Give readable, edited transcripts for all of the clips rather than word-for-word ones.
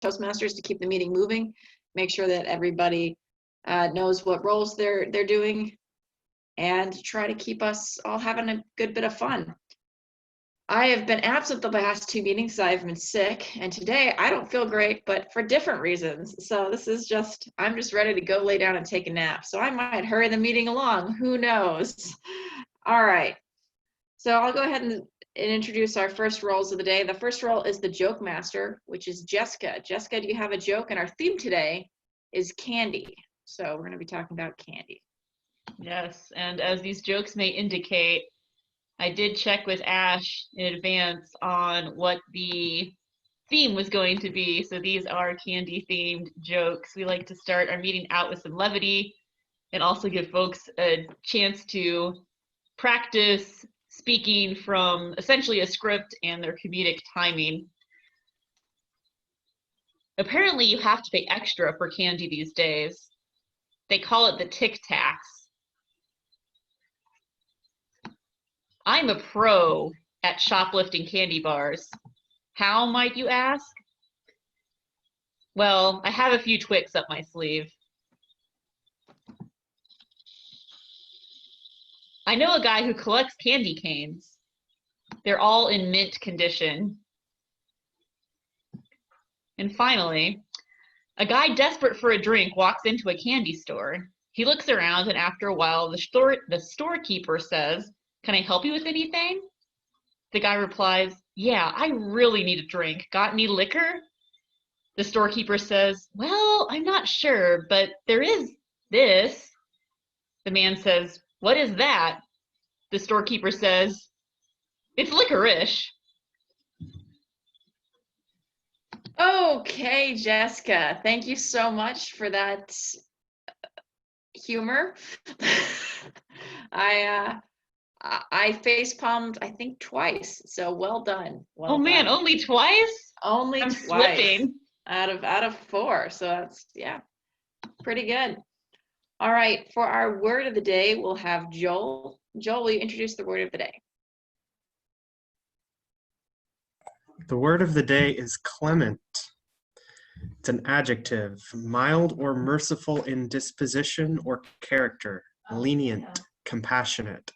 Toastmasters to keep the meeting moving, make sure that everybody knows what roles they're doing, and try to keep us all having a good bit of fun. I have been absent the last 2 meetings. I've been sick, and today I don't feel great, but for different reasons. So this is just, I'm just ready to go lay down and take a nap. So I might hurry the meeting along, who knows? All right, so I'll go ahead and introduce our first roles of the day. The first role is the joke master, which is Jessica. Jessica, do you have a joke? And our theme today is candy. So we're gonna be talking about candy. Yes, and as these jokes may indicate, I did check with Ash in advance on what the theme was going to be. So these are candy themed jokes. We like to start our meeting out with some levity and also give folks a chance to practice speaking from essentially a script and their comedic timing. Apparently you have to pay extra for candy these days. They call it the Tic Tacs. I'm a pro at shoplifting candy bars. How, might you ask? Well, I have a few tricks up my sleeve. I know a guy who collects candy canes. They're all in mint condition. And finally, a guy desperate for a drink walks into a candy store. He looks around, and after a while, the storekeeper says, "Can I help you with anything?" The guy replies, "Yeah, I really need a drink. Got any liquor?" The storekeeper says, "Well, I'm not sure, but there is this." The man says, "What is that?" The storekeeper says, "It's licorice." Okay, Jessica, thank you so much for that humor. I face palmed, I think, twice. So well done. Well Oh man, done. only twice? Only I'm twice slipping. out of 4. So that's, yeah, pretty good. All right, for our word of the day, we'll have Joel. Joel, will you introduce the word of the day? The word of the day is clement. It's an adjective, mild or merciful in disposition or character, lenient, compassionate.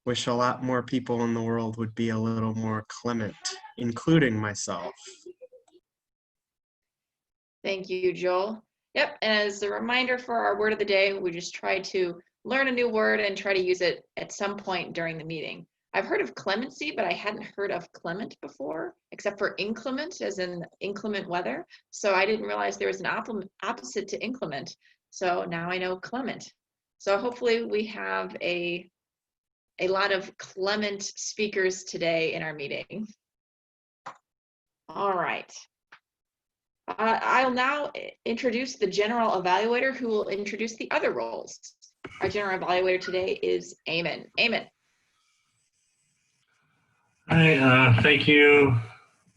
Wish a lot more people in the world would be a little more clement, including myself. Thank you, Joel. Yep, and as a reminder for our word of the day, we just try to learn a new word and try to use it at some point during the meeting. I've heard of clemency, but I hadn't heard of clement before, except for inclement, as in inclement weather. So I didn't realize there was an opposite to inclement. So now I know clement. So hopefully we have a lot of clement speakers today in our meeting. All right. I'll now introduce the general evaluator, who will introduce the other roles. Our general evaluator today is Eamon. Eamon. Hi, thank you,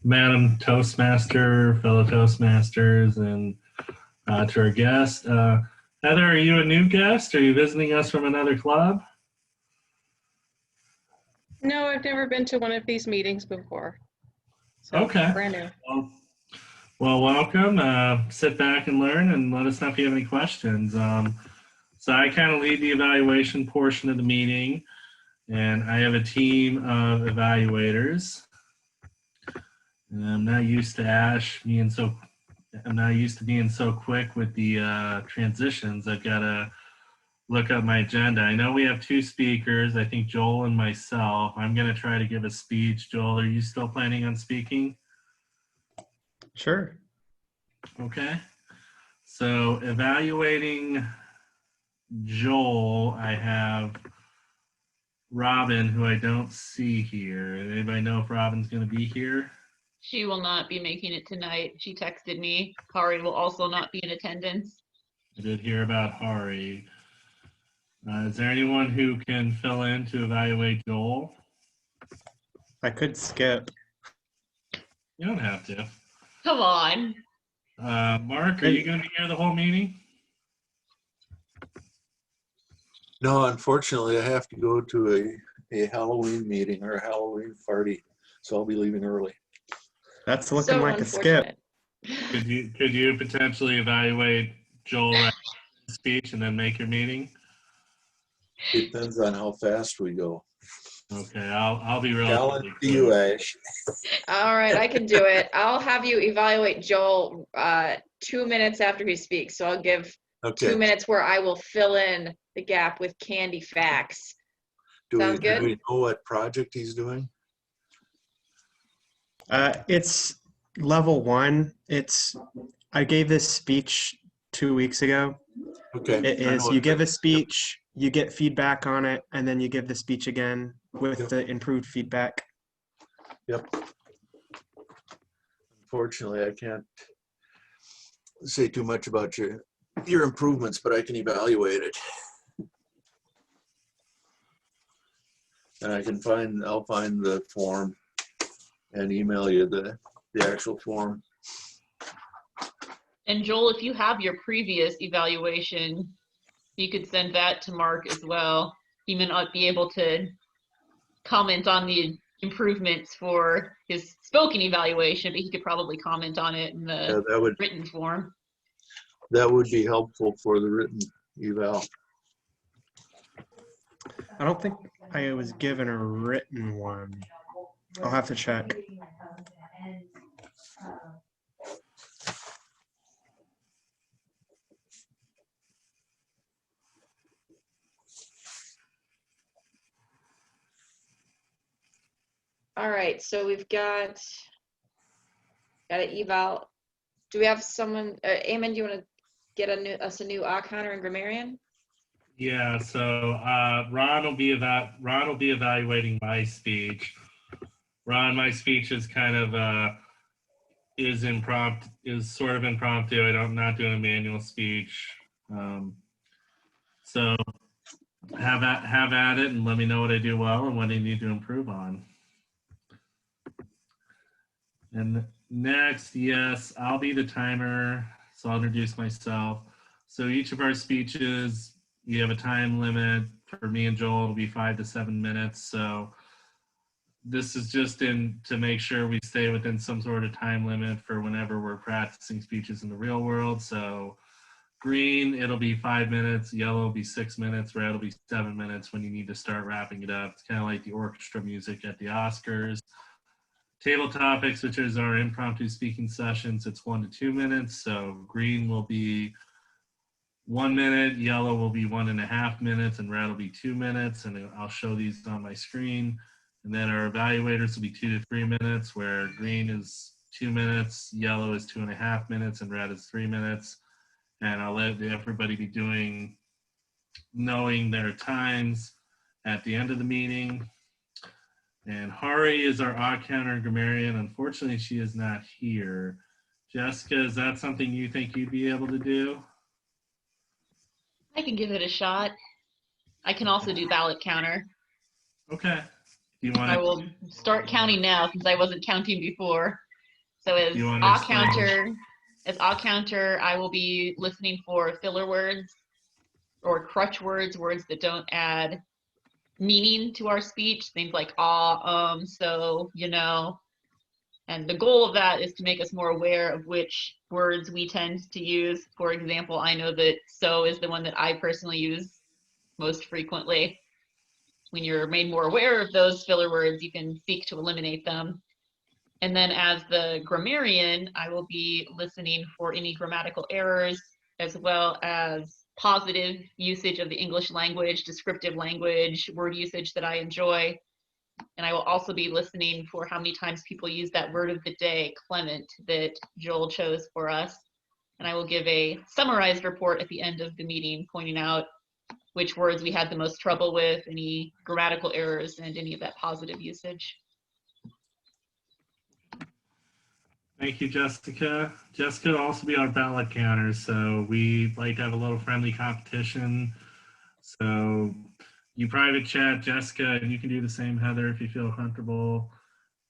Madam Toastmaster, fellow Toastmasters, and to our guest. Heather, are you a new guest? Are you visiting us from another club? No, I've never been to one of these meetings before. So, okay. Brand new. Well, welcome. Sit back and learn, and let us know if you have any questions. So I kind of lead the evaluation portion of the meeting, and I have a team of evaluators. And I'm not used to I'm not used to being so quick with the transitions. I've got to look up my agenda. I know we have 2 speakers, I think Joel and myself. I'm going to try to give a speech. Joel, are you still planning on speaking? Sure. Okay. So evaluating Joel, I have Robin, who I don't see here. Anybody know if Robin's going to be here? She will not be making it tonight. She texted me. Hari will also not be in attendance. I did hear about Hari. Is there anyone who can fill in to evaluate Joel? I could skip. You don't have to. Come on. Mark, are you going to be here the whole meeting? No, unfortunately, I have to go to a Halloween meeting or a Halloween party, so I'll be leaving early. That's looking So like a skip. Could you potentially evaluate Joel right speech and then make your meeting? Depends on how fast we go. Okay, I'll be relatively Challenge to quick. you, Ash. All right, I can do it. I'll have you evaluate Joel 2 minutes after he speaks. So I'll give 2 Okay. minutes where I will fill in the gap with candy facts. Sounds good? Do we know what project he's doing? It's level 1. I gave this speech 2 weeks ago. Okay. It I is, know you it. give a speech, you get feedback on it, and then you give the speech again with Yep. the improved feedback. Yep. Unfortunately, I can't say too much about your improvements, but I can evaluate it. And I'll find the form and email you the actual form. And Joel, if you have your previous evaluation, you could send that to Mark as well. He may not be able to comment on the improvements for his spoken evaluation, but he could probably comment on it in the written form. That would be helpful for the written eval. I don't think I was given a written one. I'll have to check. All right, so we've got an eval. Do we have someone, Eamon, do you want to get us a new counter and grammarian? Yeah, so Ron will be evaluating my speech. Ron, my speech is kind of is sort of impromptu. I'm not doing a manual speech. So have at it and let me know what I do well and what I need to improve on. And next, yes, I'll be the timer. So I'll introduce myself. So each of our speeches, you have a time limit. For me and Joel, it'll be 5 to 7 minutes. So this is just to make sure we stay within some sort of time limit for whenever we're practicing speeches in the real world. So green, it'll be 5 minutes. Yellow will be 6 minutes. Red will be 7 minutes when you need to start wrapping it up. It's kind of like the orchestra music at the Oscars. Table topics, which is our impromptu speaking sessions, it's 1 to 2 minutes. So green will be 1 minute, yellow will be 1.5 minutes, and red will be 2 minutes. And I'll show these on my screen. And then our evaluators will be 2 to 3 minutes, where green is 2 minutes, yellow is 2.5 minutes, and red is 3 minutes. And I'll let everybody be knowing their times at the end of the meeting. And Hari is our odd counter and grammarian. Unfortunately, she is not here. Jessica, is that something you think you'd be able to do? I can give it a shot. I can also do ballot counter. Okay. Do you want I to? will start counting now since I wasn't counting before. So as You wanna explain? counter, I will be listening for filler words or crutch words that don't add meaning to our speech, things like so, and the goal of that is to make us more aware of which words we tend to use. For example, I know that so is the one that I personally use most frequently. When you're made more aware of those filler words, you can seek to eliminate them. And then as the grammarian, I will be listening for any grammatical errors, as well as positive usage of the English language, descriptive language, word usage that I enjoy. And I will also be listening for how many times people use that word of the day, clement, that Joel chose for us. And I will give a summarized report at the end of the meeting, pointing out which words we had the most trouble with, any grammatical errors, and any of that positive usage. Thank you, Jessica. Jessica will also be our ballot counter. So we like to have a little friendly competition. So you private chat Jessica, and you can do the same, Heather, if you feel comfortable.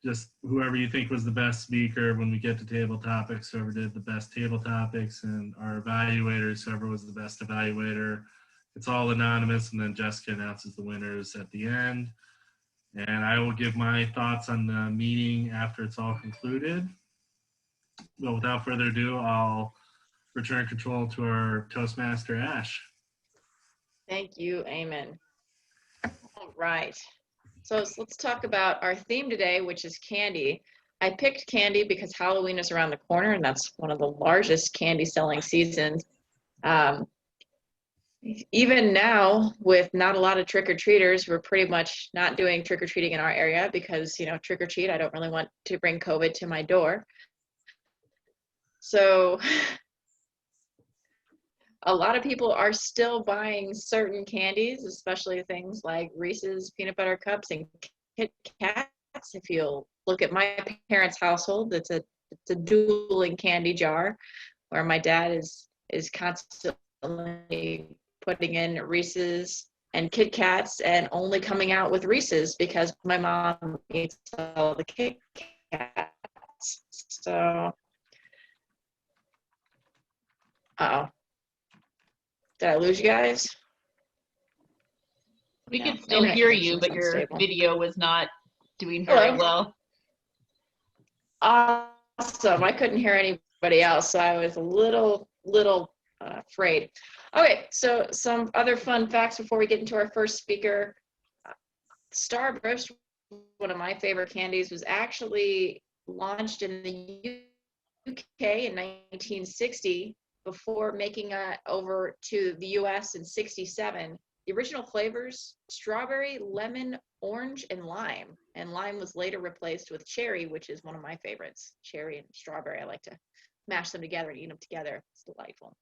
Just whoever you think was the best speaker when we get to table topics, whoever did the best table topics, and our evaluators, whoever was the best evaluator. It's all anonymous, and then Jessica announces the winners at the end. And I will give my thoughts on the meeting after it's all concluded. well, without further ado, I'll return control to our Toastmaster, Ash. Thank you, Eamon. All right. So let's talk about our theme today, which is candy. I picked candy because Halloween is around the corner, and that's one of the largest candy selling seasons. Even now, with not a lot of trick-or-treaters, we're pretty much not doing trick-or-treating in our area because, you know, trick-or-treat, I don't really want to bring COVID to my door. So a lot of people are still buying certain candies, especially things like Reese's peanut butter cups and Kit Kats. If you'll look at my parents' household, it's a dueling candy jar where my dad is constantly putting in Reese's and Kit Kats and only coming out with Reese's because my mom eats all the Kit Kats. So, uh-oh. Did I lose you guys? We No, could still internet hear you, connection's but your unstable. video was not doing very Hello. well. Awesome. I couldn't hear anybody else, so I was a little afraid. Okay, so some other fun facts before we get into our first speaker. Starburst, one of my favorite candies, was actually launched in the UK in 1960 before making it over to the US in 67. The original flavors, strawberry, lemon, orange, and lime. And lime was later replaced with cherry, which is one of my favorites. Cherry and strawberry, I like to mash them together and eat them together. It's delightful.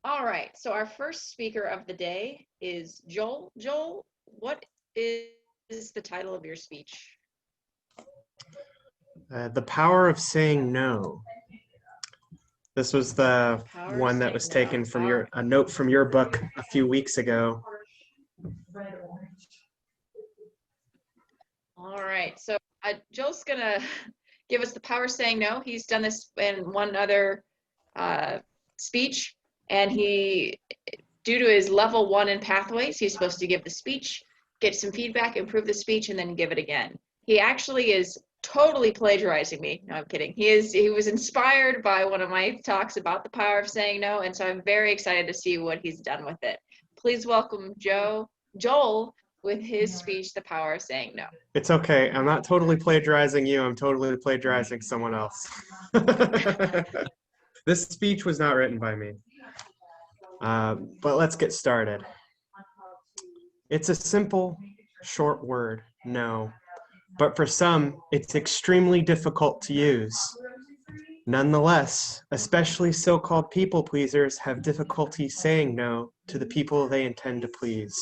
All right, so our first speaker of the day is Joel. Joel, what is the title of your speech? The Power of Saying No. This was the one that was taken from a note from your book a few weeks ago. All right, so Joel's gonna give us the power of saying no. He's done this in one other speech, and due to his level 1 in pathways, he's supposed to give the speech, get some feedback, improve the speech, and then give it again. He actually is totally plagiarizing me. No, I'm kidding. He was inspired by one of my talks about the power of saying no, and so I'm very excited to see what he's done with it. Please welcome Joel with his speech, The Power of Saying No. It's okay. I'm not totally plagiarizing you. I'm totally plagiarizing someone else. This speech was not written by me. But let's get started. It's a simple, short word, no. But for some, it's extremely difficult to use. Nonetheless, especially so-called people pleasers have difficulty saying no to the people they intend to please.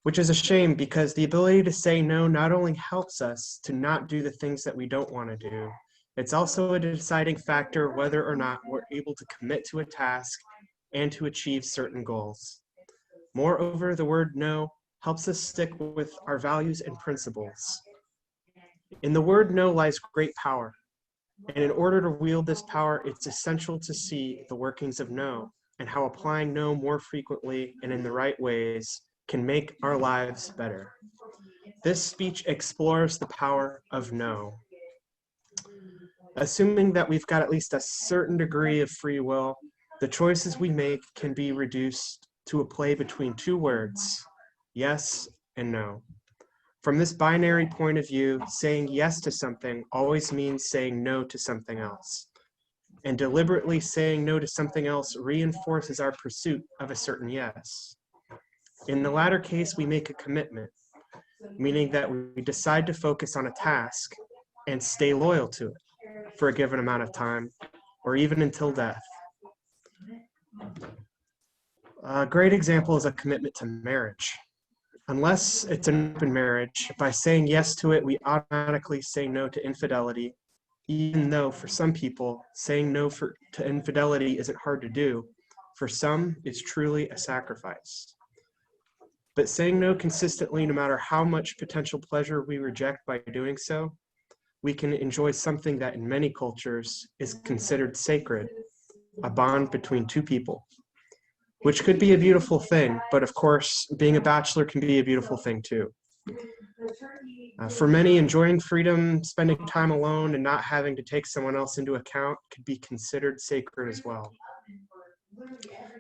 Which is a shame because the ability to say no not only helps us to not do the things that we don't want to do, it's also a deciding factor whether or not we're able to commit to a task and to achieve certain goals. Moreover, the word no helps us stick with our values and principles. In the word no lies great power, and in order to wield this power, it's essential to see the workings of no and how applying no more frequently and in the right ways can make our lives better. This speech explores the power of no. Assuming that we've got at least a certain degree of free will, the choices we make can be reduced to a play between two words, yes and no. From this binary point of view, saying yes to something always means saying no to something else. And deliberately saying no to something else reinforces our pursuit of a certain yes. In the latter case, we make a commitment, meaning that we decide to focus on a task and stay loyal to it for a given amount of time, or even until death. A great example is a commitment to marriage. Unless it's an open marriage, by saying yes to it, we automatically say no to infidelity, even though for some people, saying no to infidelity isn't hard to do. For some, it's truly a sacrifice. But saying no consistently, no matter how much potential pleasure we reject by doing so, we can enjoy something that in many cultures is considered sacred, a bond between two people, which could be a beautiful thing, but of course, being a bachelor can be a beautiful thing too. For many, enjoying freedom, spending time alone, and not having to take someone else into account could be considered sacred as well.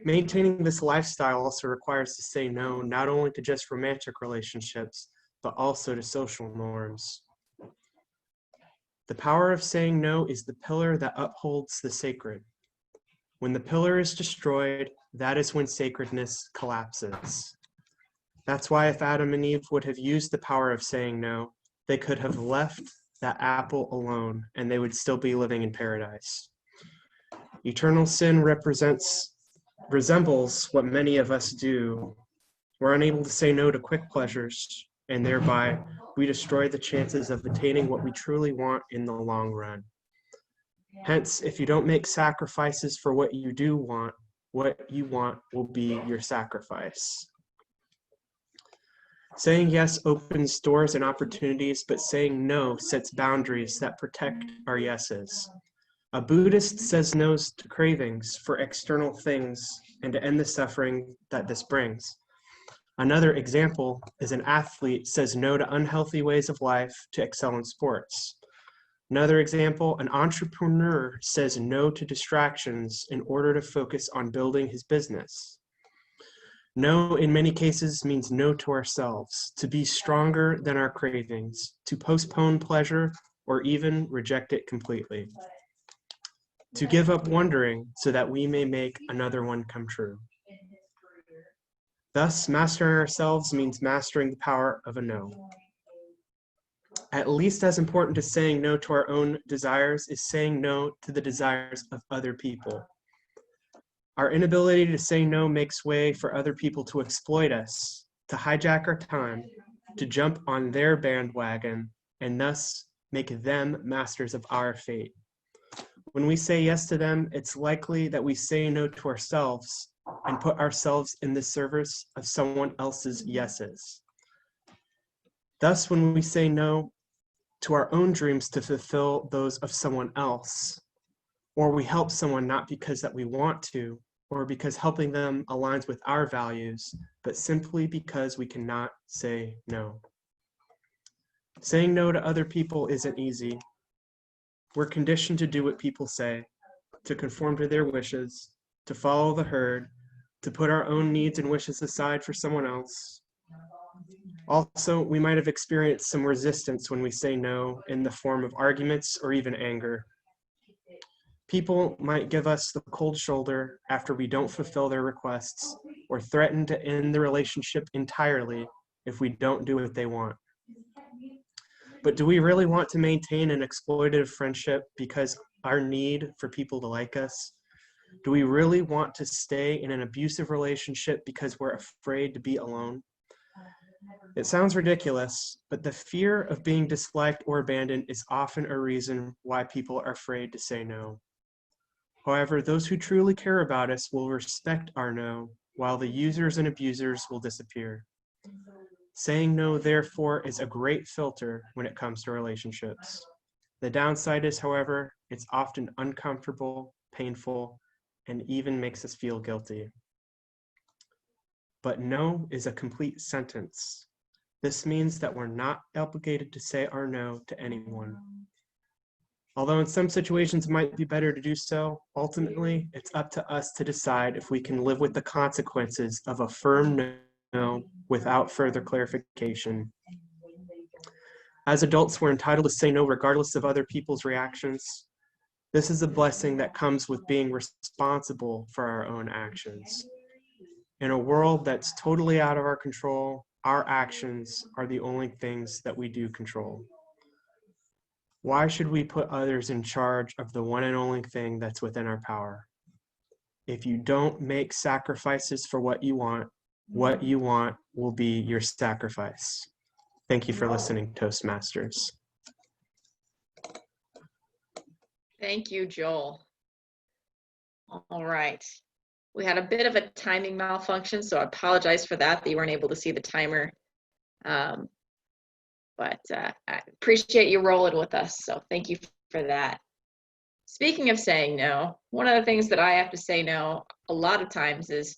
Maintaining this lifestyle also requires to say no, not only to just romantic relationships, but also to social norms. The power of saying no is the pillar that upholds the sacred. When the pillar is destroyed, that is when sacredness collapses. That's why if Adam and Eve would have used the power of saying no, they could have left that apple alone and they would still be living in paradise. Eternal sin resembles what many of us do. We're unable to say no to quick pleasures, and thereby we destroy the chances of attaining what we truly want in the long run. Hence, if you don't make sacrifices for what you do want, what you want will be your sacrifice. Saying yes opens doors and opportunities, but saying no sets boundaries that protect our yeses. A Buddhist says no to cravings for external things and to end the suffering that this brings. Another example is an athlete says no to unhealthy ways of life to excel in sports. Another example, an entrepreneur says no to distractions in order to focus on building his business. No, in many cases, means no to ourselves, to be stronger than our cravings, to postpone pleasure, or even reject it completely. To give up wondering so that we may make another one come true. Thus, mastering ourselves means mastering the power of a no. At least as important as saying no to our own desires is saying no to the desires of other people. Our inability to say no makes way for other people to exploit us, to hijack our time, to jump on their bandwagon, and thus make them masters of our fate. When we say yes to them, it's likely that we say no to ourselves and put ourselves in the service of someone else's yeses. Thus, when we say no to our own dreams to fulfill those of someone else, or we help someone not because that we want to, or because helping them aligns with our values, but simply because we cannot say no. Saying no to other people isn't easy. We're conditioned to do what people say, to conform to their wishes, to follow the herd, to put our own needs and wishes aside for someone else. Also, we might have experienced some resistance when we say no in the form of arguments or even anger. People might give us the cold shoulder after we don't fulfill their requests, or threaten to end the relationship entirely if we don't do what they want. But do we really want to maintain an exploitative friendship because our need for people to like us? Do we really want to stay in an abusive relationship because we're afraid to be alone? It sounds ridiculous, but the fear of being disliked or abandoned is often a reason why people are afraid to say no. However, those who truly care about us will respect our no, while the users and abusers will disappear. Saying no, therefore, is a great filter when it comes to relationships. The downside is, however, it's often uncomfortable, painful, and even makes us feel guilty. But no is a complete sentence. This means that we're not obligated to say our no to anyone. Although in some situations it might be better to do so, ultimately it's up to us to decide if we can live with the consequences of a firm no without further clarification. As adults, we're entitled to say no regardless of other people's reactions. This is a blessing that comes with being responsible for our own actions. In a world that's totally out of our control, our actions are the only things that we do control. Why should we put others in charge of the one and only thing that's within our power? If you don't make sacrifices for what you want will be your sacrifice. Thank you for listening, Toastmasters. Thank you, Joel. All right. We had a bit of a timing malfunction, so I apologize for that you weren't able to see the timer. But I appreciate you rolling with us, so thank you for that. Speaking of saying no, one of the things that I have to say no a lot of times is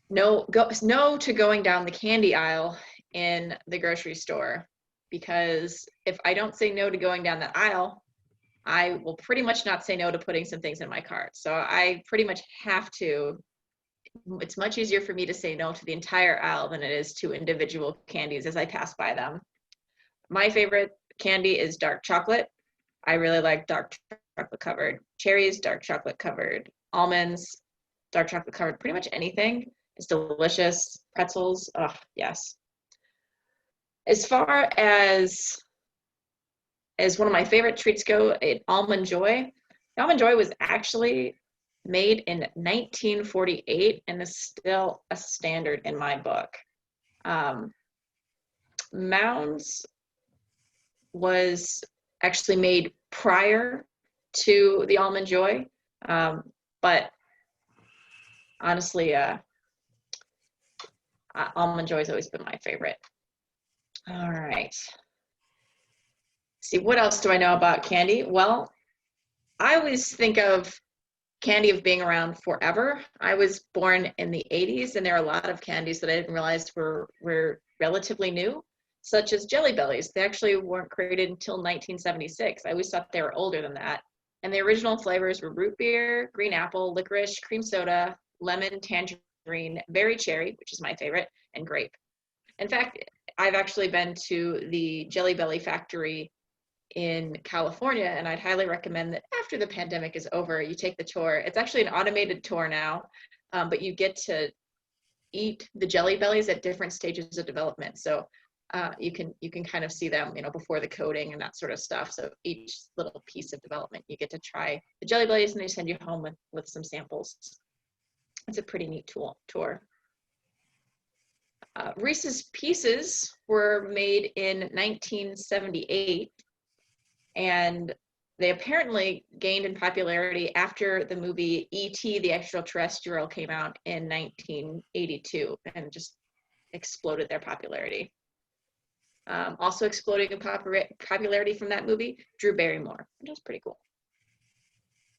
no to going down the candy aisle in the grocery store. because if I don't say no to going down that aisle, I will pretty much not say no to putting some things in my cart. So I pretty much have to. It's much easier for me to say no to the entire aisle than it is to individual candies as I pass by them. My favorite candy is dark chocolate. I really like dark chocolate covered cherries, dark chocolate covered almonds, dark chocolate covered pretty much anything. It's delicious. Pretzels, oh yes. As far as one of my favorite treats go, Almond Joy. Almond Joy was actually made in 1948 and is still a standard in my book. Mounds was actually made prior to the Almond Joy, but honestly, Almond Joy has always been my favorite. All right. See, what else do I know about candy? Well, I always think of candy of being around forever. I was born in the 80s, and there are a lot of candies that I didn't realize were relatively new, such as Jelly Bellies. They actually weren't created until 1976. I always thought they were older than that. And the original flavors were root beer, green apple, licorice, cream soda, lemon, tangerine, berry cherry, which is my favorite, and grape. In fact, I've actually been to the Jelly Belly factory in California, and I'd highly recommend that after the pandemic is over, you take the tour. It's actually an automated tour now, but you get to eat the Jelly Bellies at different stages of development. So you can kind of see them, before the coating and that sort of stuff. So each little piece of development, you get to try the Jelly Bellies, and they send you home with some samples. It's a pretty neat tour. Reese's Pieces were made in 1978, and they apparently gained in popularity after the movie E.T. the Extraterrestrial came out in 1982 and just exploded their popularity. Also exploding in popularity from that movie, Drew Barrymore, which was pretty cool.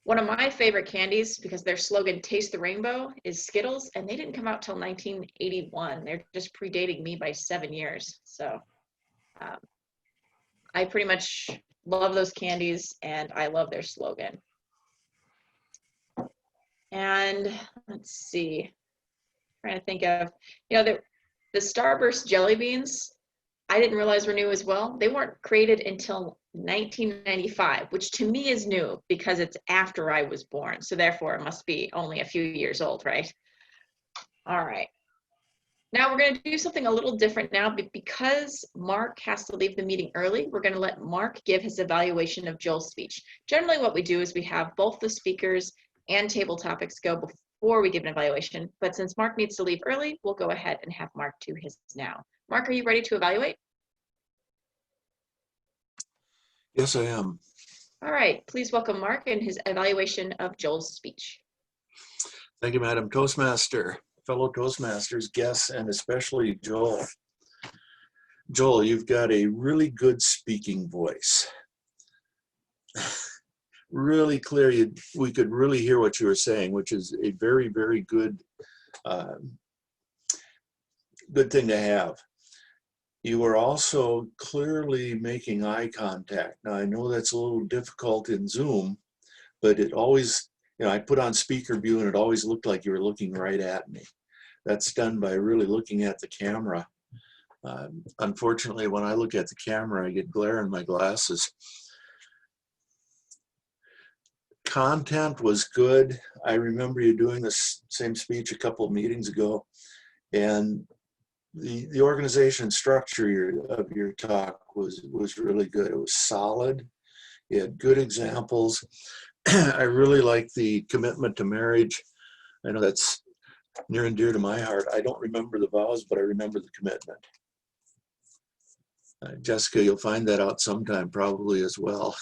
One of my favorite candies, because their slogan, Taste the Rainbow, is Skittles, and they didn't come out till 1981. They're just predating me by 7 years. So I pretty much love those candies, and I love their slogan. And let's see, I'm trying to think of, the Starburst jelly beans, I didn't realize were new as well. They weren't created until 1995, which to me is new because it's after I was born. So therefore it must be only a few years old, right? All right. Now we're going to do something a little different now, but because Mark has to leave the meeting early, we're going to let Mark give his evaluation of Joel's speech. Generally what we do is we have both the speakers and table topics go before we give an evaluation, but since Mark needs to leave early, we'll go ahead and have Mark do his now. Mark, are you ready to evaluate? Yes, I am. All right, please welcome Mark and his evaluation of Joel's speech. Thank you, Madam Toastmaster, fellow Toastmasters, guests, and especially Joel. Joel, you've got a really good speaking voice. Really clear. We could really hear what you were saying, which is a very, very good, good thing to have. You were also clearly making eye contact. Now, I know that's a little difficult in Zoom, but it always, I put on speaker view and it always looked like you were looking right at me. That's done by really looking at the camera. Unfortunately, when I look at the camera, I get glare in my glasses. Content was good. I remember you doing this same speech a couple of meetings ago, and the organization structure of your talk was really good. It was solid. You had good examples. I really like the commitment to marriage. I know that's near and dear to my heart. I don't remember the vows, but I remember the commitment. Jessica, you'll find that out sometime probably as well.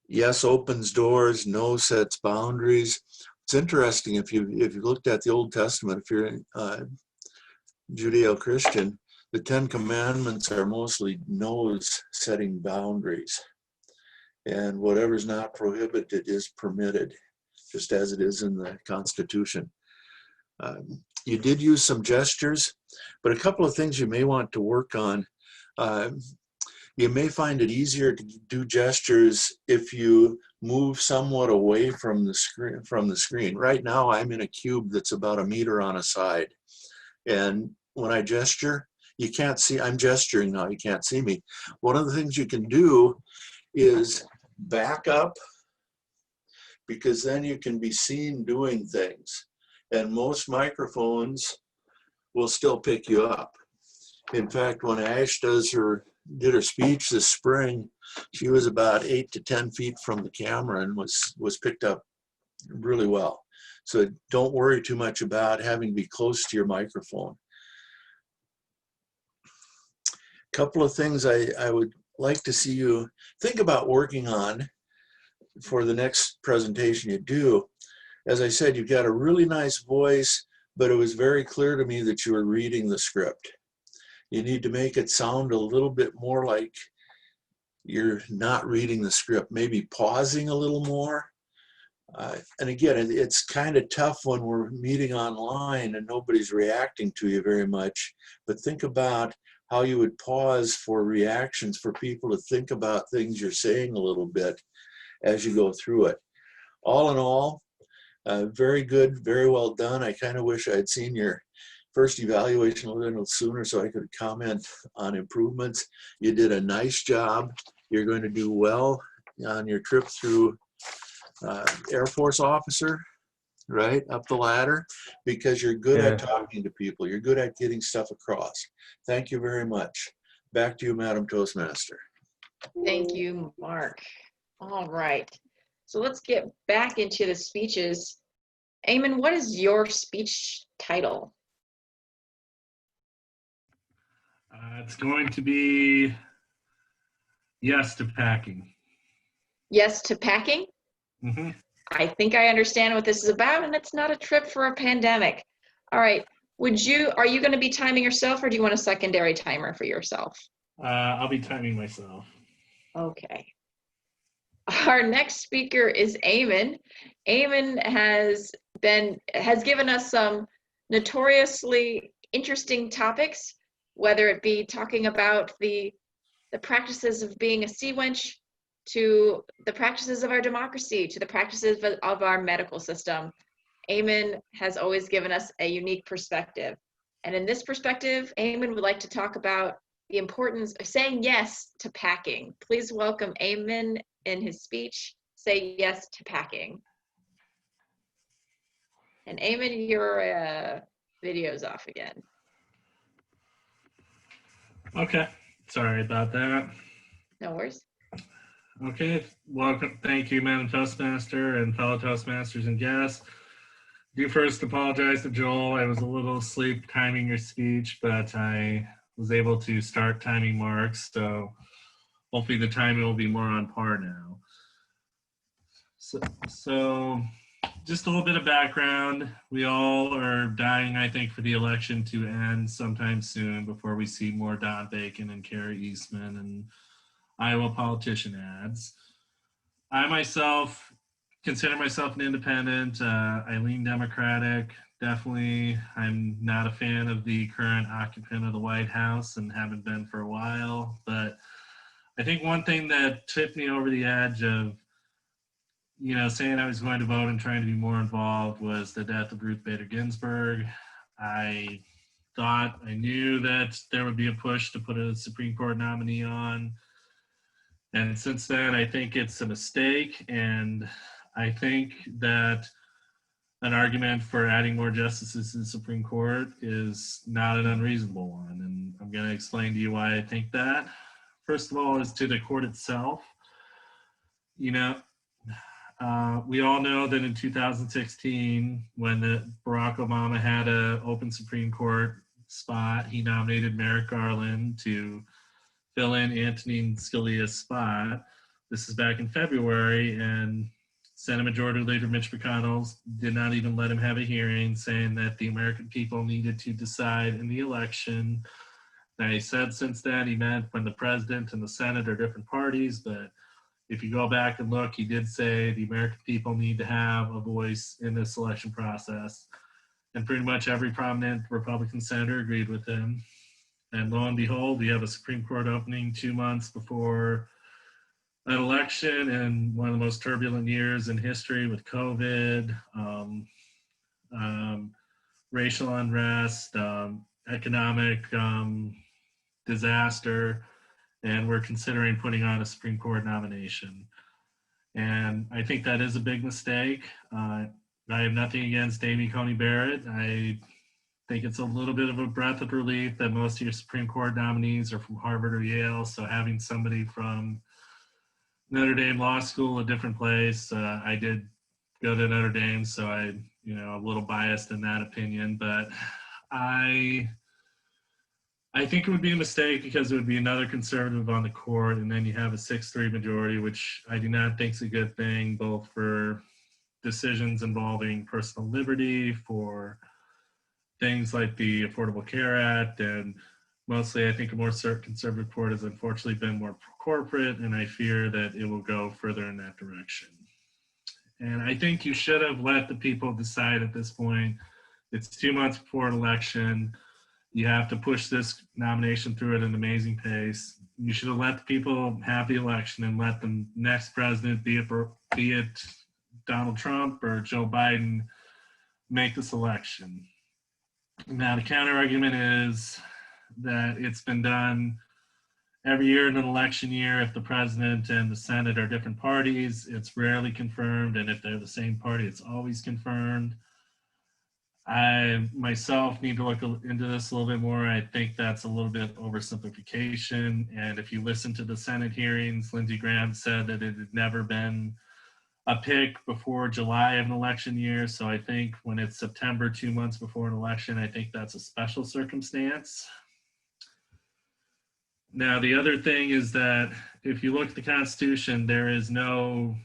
Yes opens doors, no sets boundaries. It's interesting if you looked at the Old Testament, if you're Judeo-Christian, the 10 Commandments are mostly no's setting boundaries. And whatever's not prohibited is permitted, just as it is in the Constitution. You did use some gestures, but a couple of things you may want to work on. You may find it easier to do gestures if you move somewhat away from the screen. Right now, I'm in a cube that's about 1 meter on a side. And when I gesture, you can't see, I'm gesturing now, you can't see me. One of the things you can do is back up, because then you can be seen doing things. And most microphones will still pick you up. In fact, when Ash did her speech this spring, she was about 8 to 10 feet from the camera and was picked up really well. So don't worry too much about having to be close to your microphone. A couple of things I would like to see you think about working on for the next presentation you do. As I said, you've got a really nice voice, but it was very clear to me that you were reading the script. You need to make it sound a little bit more like you're not reading the script, maybe pausing a little more. And again, it's kind of tough when we're meeting online and nobody's reacting to you very much, but think about how you would pause for reactions, for people to think about things you're saying a little bit as you go through it. All in all, very good, very well done. I kind of wish I'd seen your first evaluation a little sooner so I could comment on improvements. You did a nice job. You're going to do well on your trip through Air Force officer, right, up the ladder, because you're good at talking to people. You're good at getting stuff across. Thank you very much. Back to you, Madam Toastmaster. Thank you, Mark. All right. So let's get back into the speeches. Eamon, what is your speech title? It's going to be yes to packing. Yes to packing? Mm-hmm. I think I understand what this is about, and it's not a trip for a pandemic. All right. Are you going to be timing yourself, or do you want a secondary timer for yourself? I'll be timing myself. Okay. Our next speaker is Eamon. Eamon has given us some notoriously interesting topics, whether it be talking about the practices of being a sea wench, to the practices of our democracy, to the practices of our medical system. Eamon has always given us a unique perspective. And in this perspective, Eamon would like to talk about the importance of saying yes to packing. Please welcome Eamon in his speech, Say Yes to Packing. And Eamon, your video's off again. Okay, sorry about that. No worries. Okay, welcome. Thank you, Madam Toastmaster and fellow Toastmasters and guests. Do first apologize to Joel. I was a little asleep timing your speech, but I was able to start timing Mark's, so hopefully the timing will be more on par now. So just a little bit of background. We all are dying, I think, for the election to end sometime soon before we see more Don Bacon and Carrie Eastman and Iowa politician ads. I myself consider myself an independent. I lean Democratic. Definitely, I'm not a fan of the current occupant of the White House and haven't been for a while. But I think one thing that tipped me over the edge of, saying I was going to vote and trying to be more involved was the death of Ruth Bader Ginsburg. I knew that there would be a push to put a Supreme Court nominee on. And since then, I think it's a mistake. And I think that an argument for adding more justices to the Supreme Court is not an unreasonable one. And I'm going to explain to you why I think that. First of all, is to the court itself. We all know that in 2016, when Barack Obama had an open Supreme Court spot, he nominated Merrick Garland to fill in Antonin Scalia's spot. This is back in February, and Senate Majority Leader Mitch McConnell did not even let him have a hearing, saying that the American people needed to decide in the election. Now, he said since then he meant when the president and the Senate are different parties, but if you go back and look, he did say the American people need to have a voice in this election process. and pretty much every prominent Republican senator agreed with him. And lo and behold, we have a Supreme Court opening 2 months before an election in one of the most turbulent years in history with COVID, racial unrest, economic disaster, and we're considering putting on a Supreme Court nomination. And I think that is a big mistake. I have nothing against Amy Coney Barrett. I think it's a little bit of a breath of relief that most of your Supreme Court nominees are from Harvard or Yale. So having somebody from Notre Dame Law School, a different place. I did go to Notre Dame, so I'm a little biased in that opinion. But I think it would be a mistake because it would be another conservative on the court, and then you have a 6-3 majority, which I do not think is a good thing, both for decisions involving personal liberty, for things like the Affordable Care Act, and mostly I think a more conservative court has unfortunately been more corporate, and I fear that it will go further in that direction. And I think you should have let the people decide at this point. It's 2 months before an election. You have to push this nomination through at an amazing pace. You should have let the people have the election and let the next president, be it Donald Trump or Joe Biden, make this election. Now, the counter argument is that it's been done every year in an election year. If the president and the Senate are different parties, it's rarely confirmed. And if they're the same party, it's always confirmed. I myself need to look into this a little bit more. I think that's a little bit oversimplification. And if you listen to the Senate hearings, Lindsey Graham said that it had never been a pick before July of an election year. So I think when it's September, 2 months before an election, I think that's a special circumstance. Now, the other thing is that if you look at the Constitution, there is no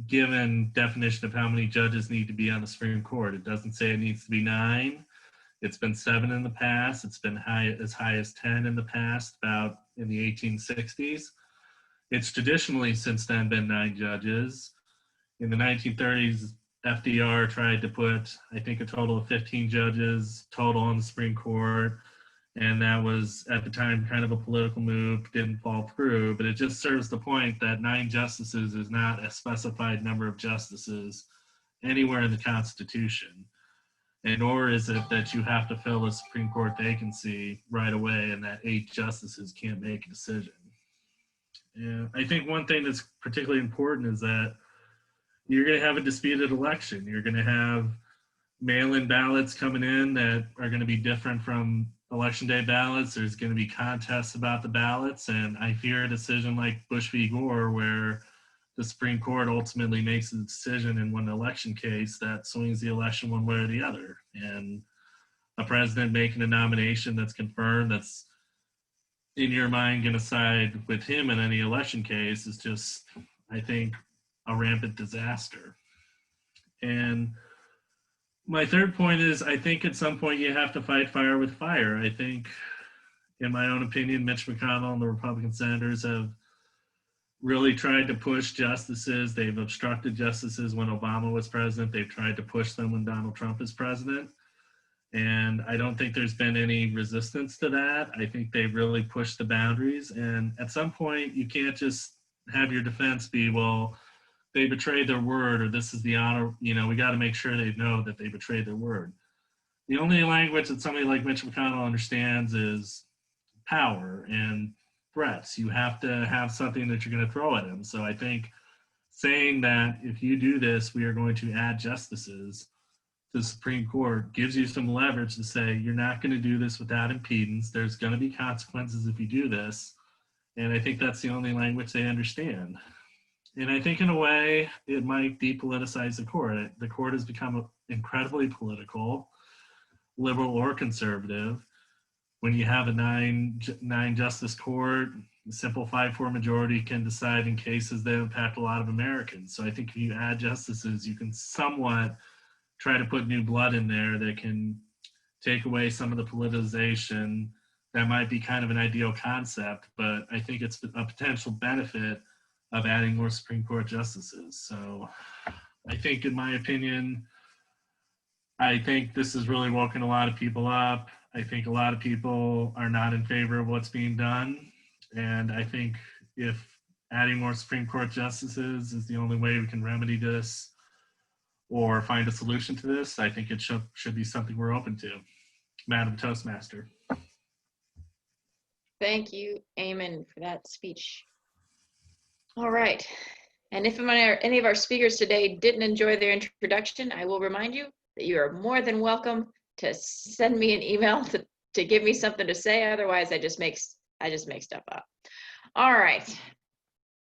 given definition of how many judges need to be on the Supreme Court. It doesn't say it needs to be 9. It's been 7 in the past. It's been as high as 10 in the past, about in the 1860s. It's traditionally since then been 9 judges. In the 1930s, FDR tried to put, I think, a total of 15 judges total on the Supreme Court. And that was, at the time, kind of a political move, didn't fall through. But it just serves the point that 9 justices is not a specified number of justices anywhere in the Constitution. And nor is it that you have to fill a Supreme Court vacancy right away and that 8 justices can't make a decision. And I think one thing that's particularly important is that you're going to have a disputed election. You're going to have mail-in ballots coming in that are going to be different from election day ballots. There's going to be contests about the ballots, and I fear a decision like Bush v. Gore, where the Supreme Court ultimately makes a decision in one election case that swings the election one way or the other. And a president making a nomination that's confirmed, that's in your mind going to side with him in any election case, is just, I think, a rampant disaster. And my third point is, I think at some point you have to fight fire with fire. I think, in my own opinion, Mitch McConnell and the Republican senators have really tried to push justices. They've obstructed justices when Obama was president. They've tried to push them when Donald Trump is president. And I don't think there's been any resistance to that. I think they've really pushed the boundaries. And at some point, you can't just have your defense be, well, they betrayed their word, or this is the honor, we got to make sure they know that they betrayed their word. The only language that somebody like Mitch McConnell understands is power and threats. You have to have something that you're going to throw at him. So I think saying that if you do this, we are going to add justices to the Supreme Court gives you some leverage to say, you're not going to do this without impedance. There's going to be consequences if you do this. And I think that's the only language they understand. And I think in a way, it might depoliticize the court. The court has become incredibly political, liberal or conservative. When you have a nine justice court, a simple 5-4 majority can decide in cases that impact a lot of Americans. So I think if you add justices, you can somewhat try to put new blood in there that can take away some of the politicization. That might be kind of an ideal concept, but I think it's a potential benefit of adding more Supreme Court justices. So I think, in my opinion, I think this has really woken a lot of people up. I think a lot of people are not in favor of what's being done. And I think if adding more Supreme Court justices is the only way we can remedy this or find a solution to this, I think it should be something we're open to. Madam Toastmaster. Thank you, Eamon, for that speech. All right. And if any of our speakers today didn't enjoy their introduction, I will remind you that you are more than welcome to send me an email to give me something to say. Otherwise, I just make stuff up. All right.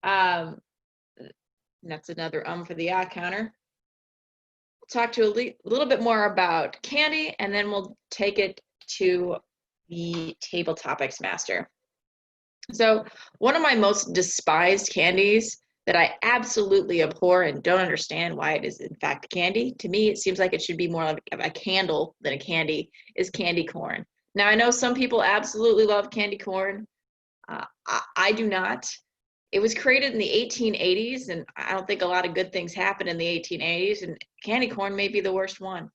That's another for the counter. We'll talk to a little bit more about candy, and then we'll take it to the table topics master. So one of my most despised candies that I absolutely abhor and don't understand why it is in fact candy. To me, it seems like it should be more of a candle than a candy, is candy corn. Now, I know some people absolutely love candy corn. I do not. It was created in the 1880s, and I don't think a lot of good things happened in the 1880s, and candy corn may be the worst one.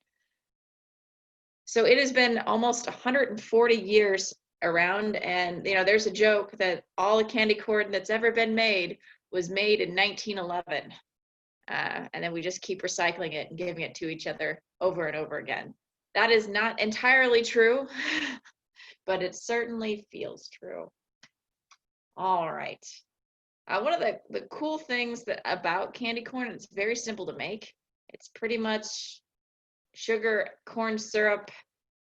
So it has been almost 140 years around, and there's a joke that all the candy corn that's ever been made was made in 1911, and then we just keep recycling it and giving it to each other over and over again. That is not entirely true, but it certainly feels true. All right. One of the cool things about candy corn, it's very simple to make. It's pretty much sugar, corn syrup,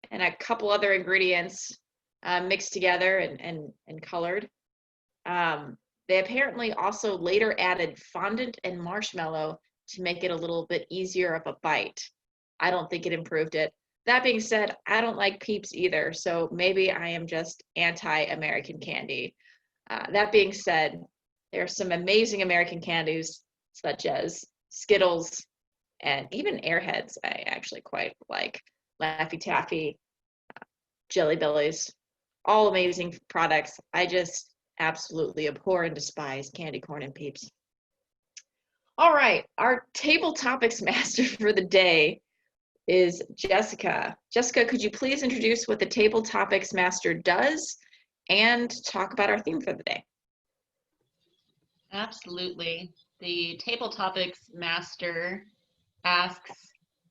and a couple other ingredients mixed together and colored. They apparently also later added fondant and marshmallow to make it a little bit easier of a bite. I don't think it improved it. That being said, I don't like Peeps either, so maybe I am just anti-American candy. That being said, there are some amazing American candies such as Skittles and even Airheads I actually quite like. Laffy Taffy, Jelly Bellies, all amazing products. I just absolutely abhor and despise candy corn and Peeps. All right, our table topics master for the day is Jessica. Jessica, could you please introduce what the table topics master does and talk about our theme for the day? Absolutely. The table topics master asks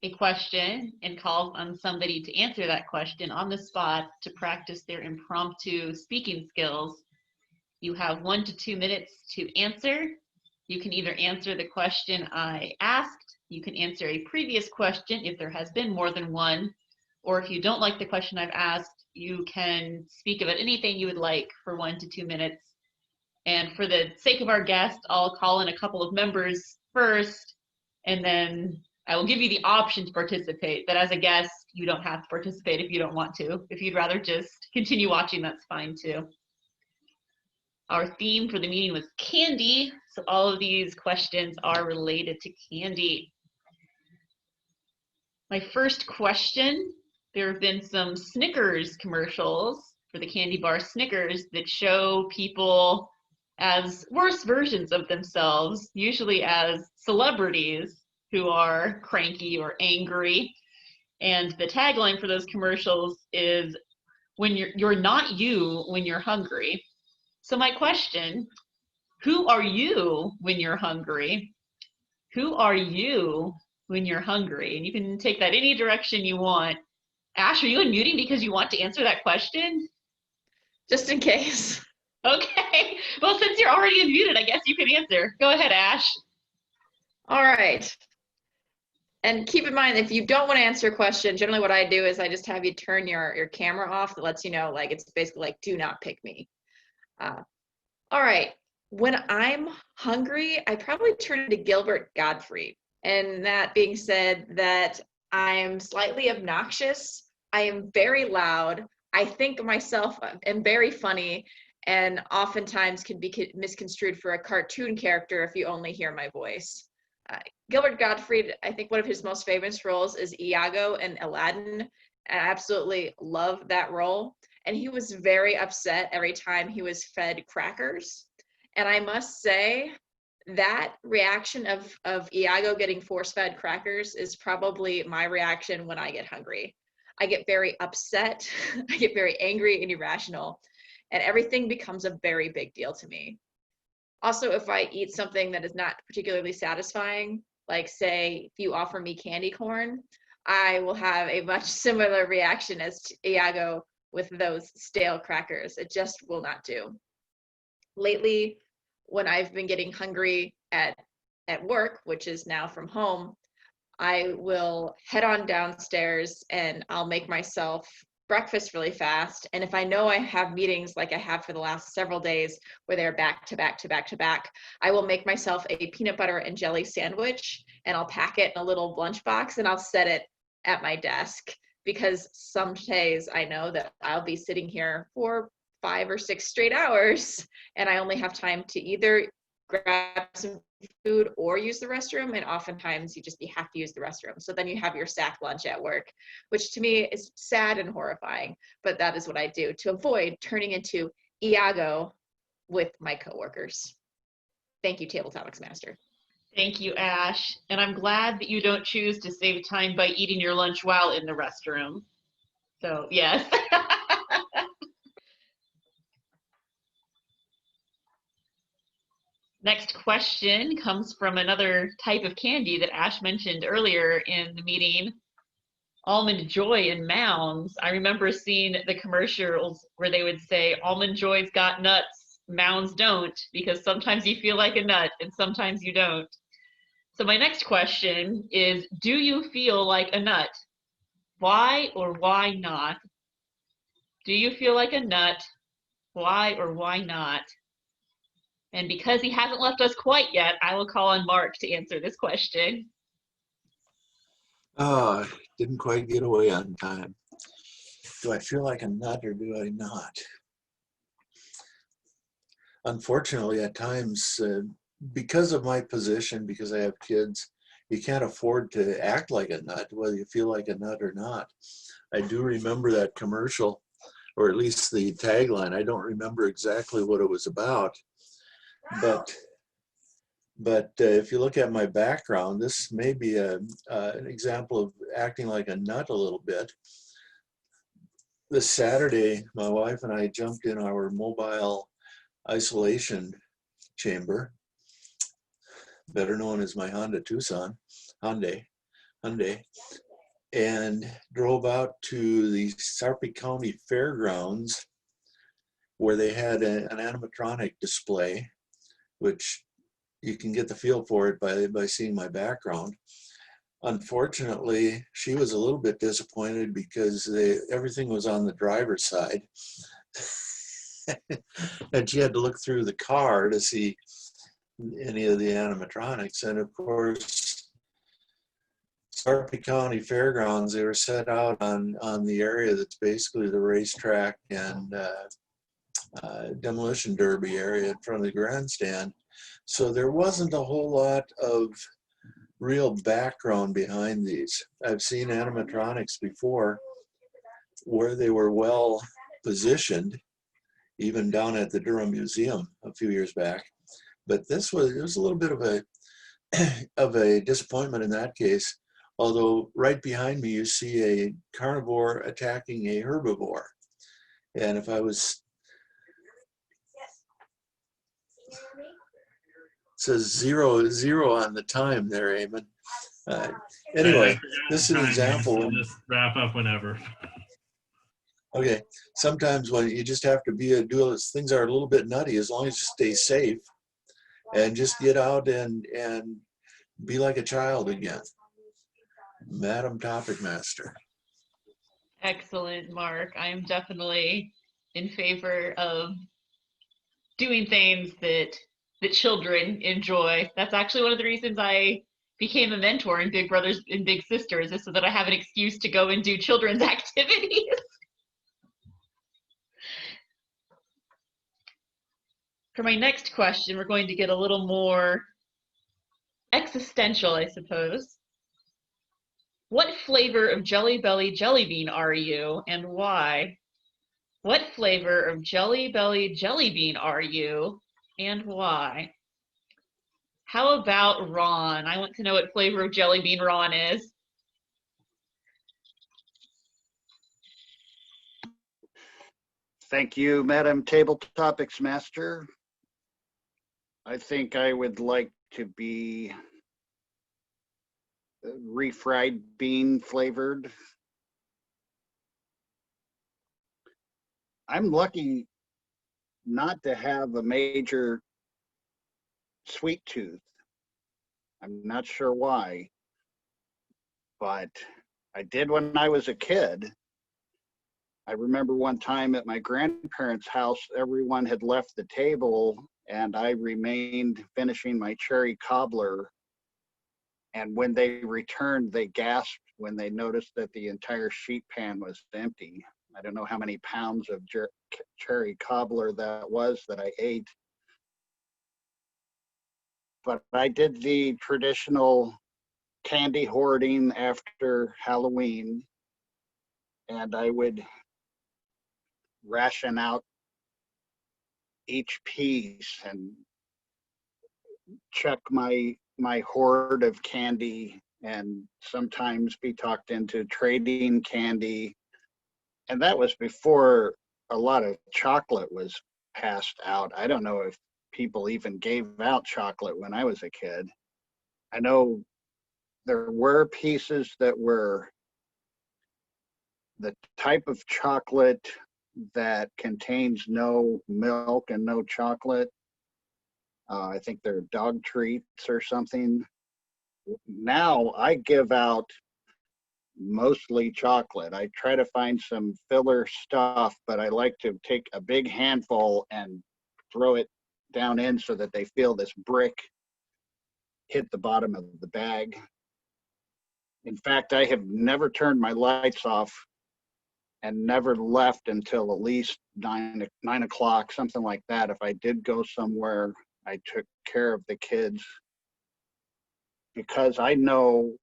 a question and calls on somebody to answer that question on the spot to practice their impromptu speaking skills. You have 1 to 2 minutes to answer. You can either answer the question I asked, you can answer a previous question if there has been more than one, or if you don't like the question I've asked, you can speak about anything you would like for 1 to 2 minutes. And for the sake of our guest, I'll call in a couple of members first, and then I will give you the option to participate. But as a guest, you don't have to participate if you don't want to. If you'd rather just continue watching, that's fine too. Our theme for the meeting was candy, so all of these questions are related to candy. My first question, there have been some Snickers commercials for the candy bar Snickers that show people as worse versions of themselves, usually as celebrities who are cranky or angry. And the tagline for those commercials is, "When you're not you when you're hungry." So my question, who are you when you're hungry? Who are you when you're hungry? And you can take that any direction you want. Ash, are you unmuting because you want to answer that question? Just in case. Okay, well, since you're already unmuted, I guess you can answer. Go ahead, Ash. All right. And keep in mind, if you don't want to answer a question, generally what I do is I just have you turn your camera off. That lets you know, like, it's basically like, do not pick me. All right. When I'm hungry, I probably turn to Gilbert Gottfried. And that being said, that I'm slightly obnoxious. I am very loud. I think myself am very funny, and oftentimes can be misconstrued for a cartoon character if you only hear my voice. Gilbert Gottfried, I think one of his most famous roles is Iago in Aladdin, and I absolutely love that role. And he was very upset every time he was fed crackers. And I must say that reaction of Iago getting force-fed crackers is probably my reaction when I get hungry. I get very upset, I get very angry and irrational, and everything becomes a very big deal to me. Also, if I eat something that is not particularly satisfying, like say if you offer me candy corn, I will have a much similar reaction as to Iago with those stale crackers. It just will not do. Lately, when I've been getting hungry at work, which is now from home, I will head on downstairs and I'll make myself breakfast really fast. And if I know I have meetings like I have for the last several days where they're back to back to back to back, I will make myself a peanut butter and jelly sandwich and I'll pack it in a little lunchbox and I'll set it at my desk, because some days I know that I'll be sitting here for 5 or 6 straight hours and I only have time to either grab some food or use the restroom, and oftentimes you have to use the restroom. So then you have your sack lunch at work, which to me is sad and horrifying, but that is what I do to avoid turning into Iago with my coworkers. Thank you, Table Topics Master. Thank you, Ash. And I'm glad that you don't choose to save time by eating your lunch while in the restroom. So, yes. Next question comes from another type of candy that Ash mentioned earlier in the meeting, Almond Joy and Mounds. I remember seeing the commercials where they would say, Almond Joy's got nuts, Mounds don't, because sometimes you feel like a nut and sometimes you don't. So my next question is, do you feel like a nut? Why or why not? Do you feel like a nut? Why or why not? And because he hasn't left us quite yet, I will call on Mark to answer this question. Oh, didn't quite get away on time. Do I feel like a nut or do I not? Unfortunately, at times, because of my position, because I have kids, you can't afford to act like a nut, whether you feel like a nut or not. I do remember that commercial, or at least the tagline. I don't remember exactly what it was about, but if you look at my background, this may be an example of acting like a nut a little bit. This Saturday, my wife and I jumped in our mobile isolation chamber, better known as my Honda Tucson, Hyundai, and drove out to the Sarpy County Fairgrounds, where they had an animatronic display, which you can get the feel for it by seeing my background. Unfortunately, she was a little bit disappointed because everything was on the driver's side. And she had to look through the car to see any of the animatronics. And of course, Sarpy County Fairgrounds, they were set out on the area that's basically the racetrack and demolition derby area in front of the grandstand. So there wasn't a whole lot of real background behind these. I've seen animatronics before where they were well positioned, even down at the Durham Museum a few years back. But it was a little bit of a disappointment in that case. Although right behind me you see a carnivore attacking a herbivore, and if I was, it says zero on the time there, Eamon. Anyway, this is an example. So just wrap up whenever. Okay, sometimes when you just have to do those things are a little bit nutty, as long as you stay safe and just get out and be like a child again. Madam Topic Master. Excellent, Mark. I am definitely in favor of doing things that children enjoy. That's actually one of the reasons I became a mentor in Big Brothers and Big Sisters, is so that I have an excuse to go and do children's activities. For my next question, we're going to get a little more existential, I suppose. What flavor of Jelly Belly jelly bean are you, and why? What flavor of Jelly Belly jelly bean are you, and why? How about Ron? I want to know what flavor of jelly bean Ron is. Thank you, Madam Table Topics Master. I think I would like to be refried bean flavored. I'm lucky not to have a major sweet tooth. I'm not sure why, but I did when I was a kid. I remember one time at my grandparents' house, everyone had left the table and I remained finishing my cherry cobbler. And when they returned, they gasped when they noticed that the entire sheet pan was empty. I don't know how many pounds of cherry cobbler that was that I ate. But I did the traditional candy hoarding after Halloween, and I would ration out each piece and check my hoard of candy, and sometimes be talked into trading candy. And that was before a lot of chocolate was passed out. I don't know if people even gave out chocolate when I was a kid. I know there were pieces that were the type of chocolate that contains no milk and no chocolate. I think they're dog treats or something. Now I give out mostly chocolate. I try to find some filler stuff, but I like to take a big handful and throw it down in so that they feel this brick hit the bottom of the bag. In fact, I have never turned my lights off and never left until at least 9 o'clock, something like that. If I did go somewhere, I took care of the kids because I know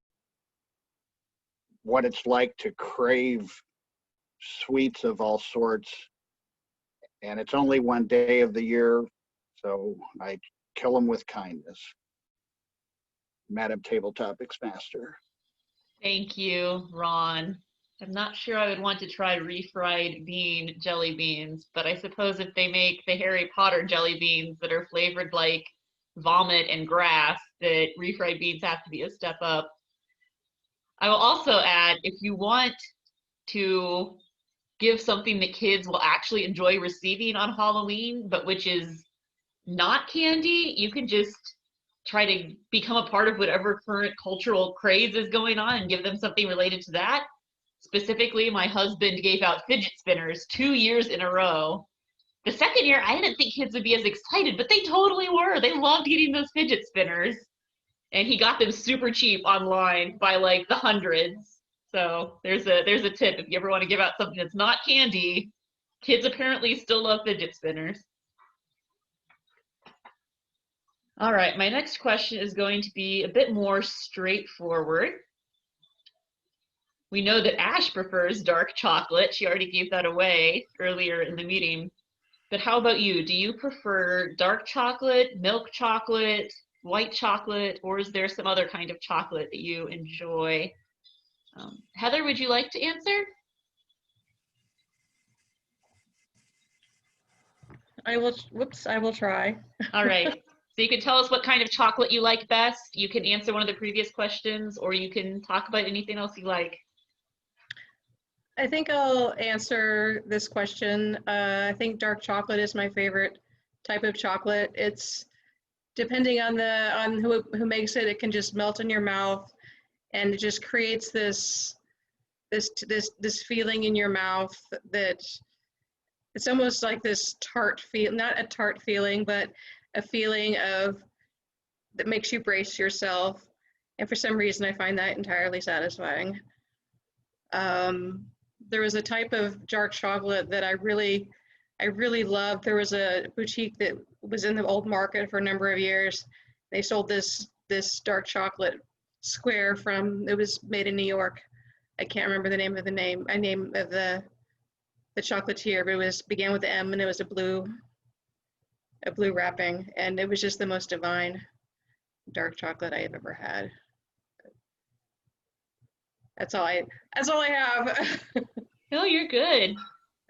what it's like to crave sweets of all sorts. And it's only one day of the year, so I kill them with kindness. Madam Table Topics Master. Thank you, Ron. I'm not sure I would want to try refried bean jelly beans, but I suppose if they make the Harry Potter jelly beans that are flavored like vomit and grass, that refried beans have to be a step up. I will also add, if you want to give something that kids will actually enjoy receiving on Halloween, but which is not candy, you can just try to become a part of whatever current cultural craze is going on and give them something related to that. Specifically, my husband gave out fidget spinners 2 years in a row. The second year, I didn't think kids would be as excited, but they totally were. They loved getting those fidget spinners. And he got them super cheap online by like the hundreds. So there's a tip. If you ever want to give out something that's not candy, kids apparently still love fidget spinners. All right, my next question is going to be a bit more straightforward. We know that Ash prefers dark chocolate. She already gave that away earlier in the meeting. But how about you? Do you prefer dark chocolate, milk chocolate, white chocolate, or is there some other kind of chocolate that you enjoy? Heather, would you like to answer? I will try. All right. So you can tell us what kind of chocolate you like best. You can answer one of the previous questions, or you can talk about anything else you like. I think I'll answer this question. I think dark chocolate is my favorite type of chocolate. It's depending on who makes it, it can just melt in your mouth, and it just creates this feeling in your mouth that it's almost like this tart feel, not a tart feeling, but a feeling of that makes you brace yourself. And for some reason, I find that entirely satisfying. There was a type of dark chocolate that I really loved. There was a boutique that was in the old market for a number of years. They sold this dark chocolate square it was made in New York. I can't remember the name of the chocolatier, but it began with the M, and it was a blue wrapping, and it was just the most divine. dark chocolate I have ever had. That's all I have. No, you're good.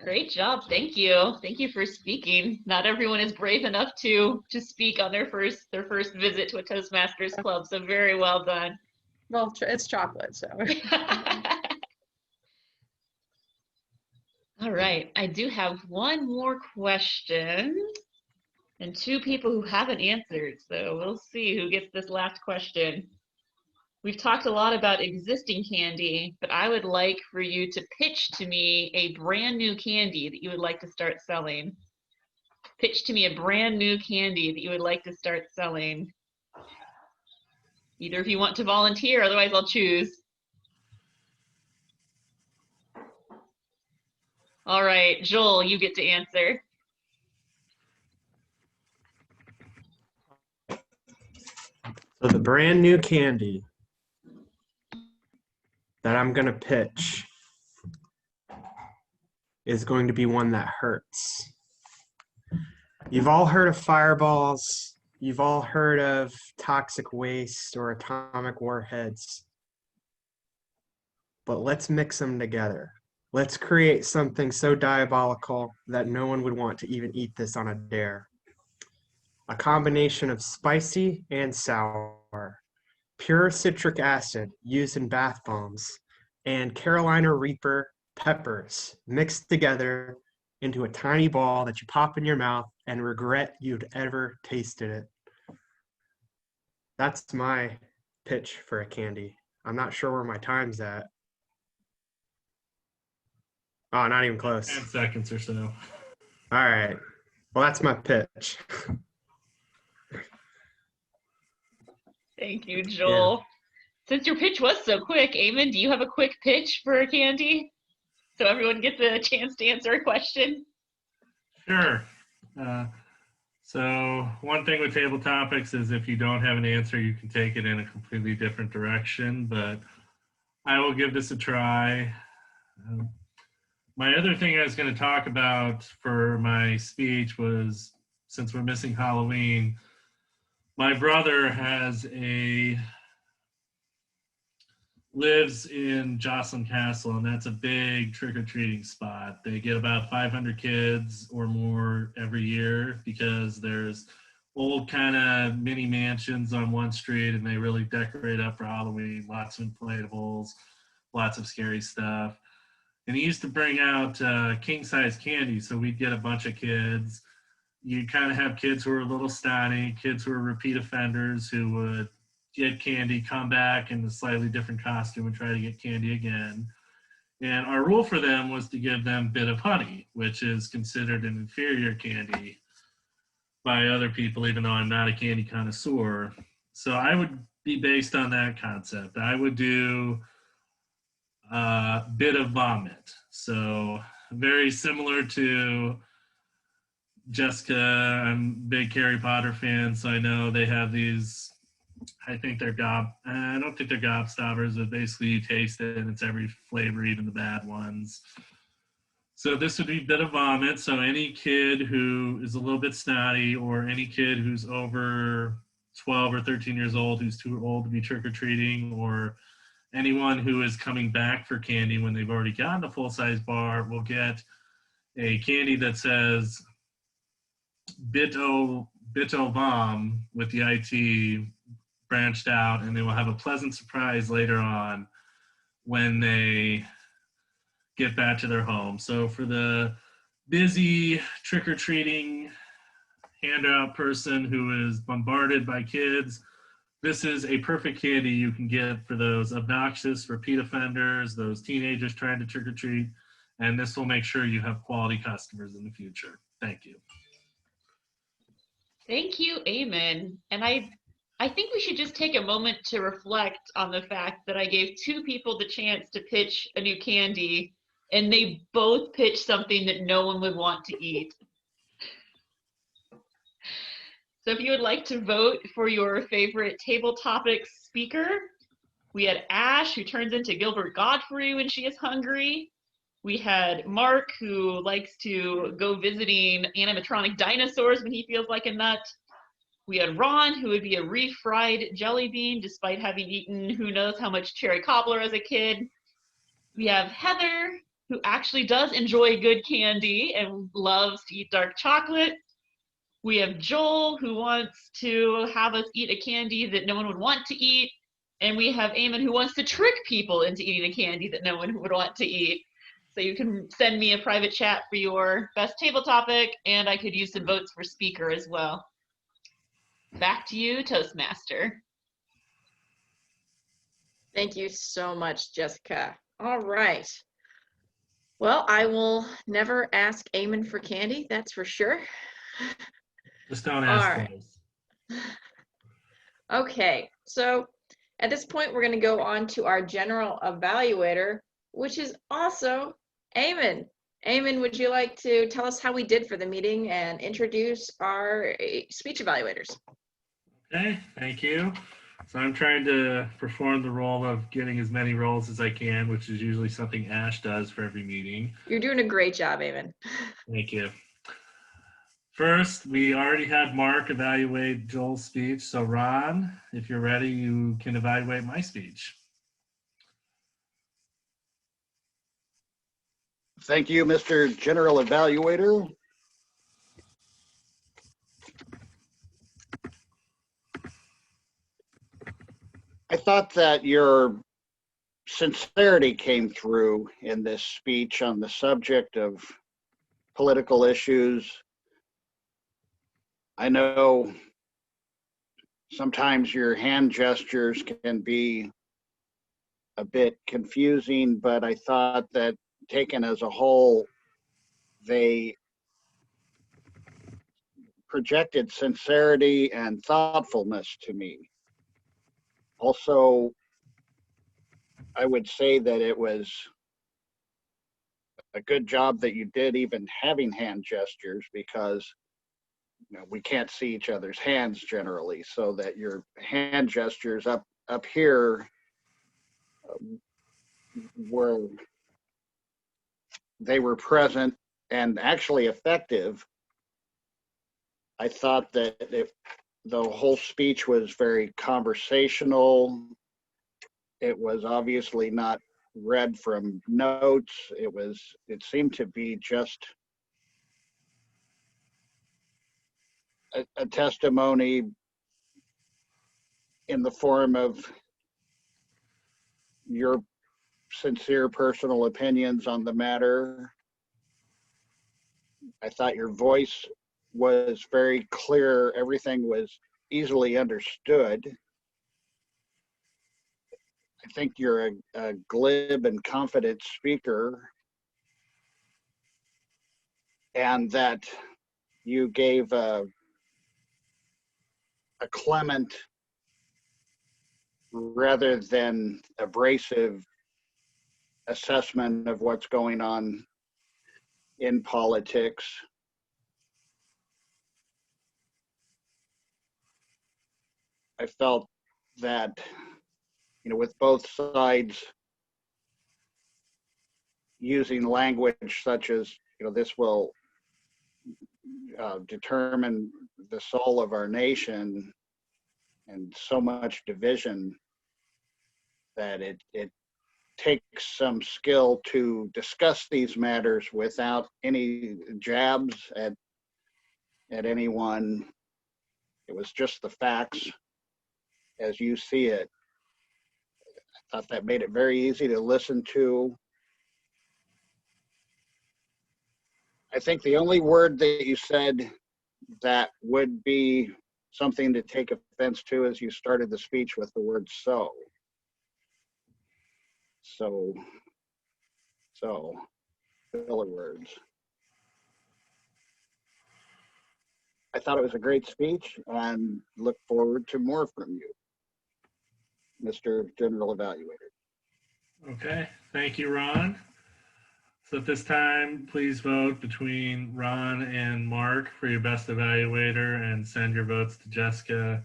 Great job. Thank you. Thank you for speaking. Not everyone is brave enough to speak on their first visit to a Toastmasters club, so very well done. Well, it's chocolate, so. All right, I do have one more question and two people who haven't answered, so we'll see who gets this last question. We've talked a lot about existing candy, but I would like for you to pitch to me a brand new candy that you would like to start selling. Pitch to me a brand new candy that you would like to start selling. Either if you want to volunteer, otherwise I'll choose. All right, Joel, you get to answer. So the brand new candy that I'm going to pitch is going to be one that hurts. You've all heard of fireballs. You've all heard of toxic waste or atomic warheads. But let's mix them together. Let's create something so diabolical that no one would want to even eat this on a dare. A combination of spicy and sour, pure citric acid used in bath bombs, and Carolina Reaper peppers mixed together into a tiny ball that you pop in your mouth and regret you'd ever tasted it. That's my pitch for a candy. I'm not sure where my time's at. Oh, not even close. 10 seconds or so. All right. Well, that's my pitch. Thank you, Joel. Since your pitch was so quick, Eamon, do you have a quick pitch for a candy? So everyone gets a chance to answer a question. Sure. So one thing with table topics is if you don't have an answer, you can take it in a completely different direction, but I will give this a try. My other thing I was going to talk about for my speech was, since we're missing Halloween, my brother lives in Jocelyn Castle, and that's a big trick-or-treating spot. They get about 500 kids or more every year because there's old kind of mini mansions on one street, and they really decorate up for Halloween. Lots of inflatables, lots of scary stuff. And he used to bring out king-size candy, so we'd get a bunch of kids. You kind of have kids who are a little snotty, kids who are repeat offenders who would get candy, come back in a slightly different costume and try to get candy again. And our rule for them was to give them bit of honey, which is considered an inferior candy by other people, even though I'm not a candy connoisseur. So I would be based on that concept. I would do bit of vomit. So very similar to Jessica. I'm a big Harry Potter fan, so I know they have these, I think they're I don't think they're gobstoppers, but basically you taste it and it's every flavor, even the bad ones. So this would be bit of vomit. So any kid who is a little bit snotty, or any kid who's over 12 or 13 years old who's too old to be trick-or-treating, or anyone who is coming back for candy when they've already gotten a full-size bar will get a candy that says Bito Bomb with the IT branched out, and they will have a pleasant surprise later on when they get back to their home. So for the busy trick-or-treating handout person who is bombarded by kids, this is a perfect candy you can get for those obnoxious repeat offenders, those teenagers trying to trick-or-treat, and this will make sure you have quality customers in the future. Thank you. Thank you, Eamon. And I think we should just take a moment to reflect on the fact that I gave two people the chance to pitch a new candy, and they both pitched something that no one would want to eat. So if you would like to vote for your favorite table topics speaker, we had Ash, who turns into Gilbert Godfrey when she is hungry. We had Mark, who likes to go visiting animatronic dinosaurs when he feels like a nut. We had Ron, who would be a refried jelly bean despite having eaten who knows how much cherry cobbler as a kid. We have Heather, who actually does enjoy good candy and loves to eat dark chocolate. We have Joel, who wants to have us eat a candy that no one would want to eat. And we have Eamon, who wants to trick people into eating a candy that no one would want to eat. So you can send me a private chat for your best table topic, and I could use some votes for speaker as well. Back to you, Toastmaster. Thank you so much, Jessica. All right. Well, I will never ask Eamon for candy, that's for sure. Just don't ask All right. those. Okay, so at this point, we're going to go on to our general evaluator, which is also Eamon. Eamon, would you like to tell us how we did for the meeting and introduce our speech evaluators? Okay, thank you. So I'm trying to perform the role of getting as many roles as I can, which is usually something Ash does for every meeting. You're doing a great job, Eamon. Thank you. First, we already had Mark evaluate Joel's speech. So Ron, if you're ready, you can evaluate my speech. Thank you, Mr. General Evaluator. I thought that your sincerity came through in this speech on the subject of political issues. I know sometimes your hand gestures can be a bit confusing, but I thought that taken as a whole, they projected sincerity and thoughtfulness to me. Also, I would say that it was a good job that you did even having hand gestures, because we can't see each other's hands generally, so that your hand gestures up here were present and actually effective. I thought that the whole speech was very conversational. It was obviously not read from notes. It seemed to be just a testimony in the form of your sincere personal opinions on the matter. I thought your voice was very clear. Everything was easily understood. I think you're a glib and confident speaker, and that you gave a clement rather than abrasive assessment of what's going on in politics. I felt that, with both sides using language such as, this will determine the soul of our nation, and so much division, that it takes some skill to discuss these matters without any jabs at anyone. It was just the facts as you see it. I thought that made it very easy to listen to. I think the only word that you said that would be something to take offense to is you started the speech with the word so. So, filler words. I thought it was a great speech and look forward to more from you, Mr. General Evaluator. Okay, thank you, Ron. So at this time, please vote between Ron and Mark for your best evaluator, and send your votes to Jessica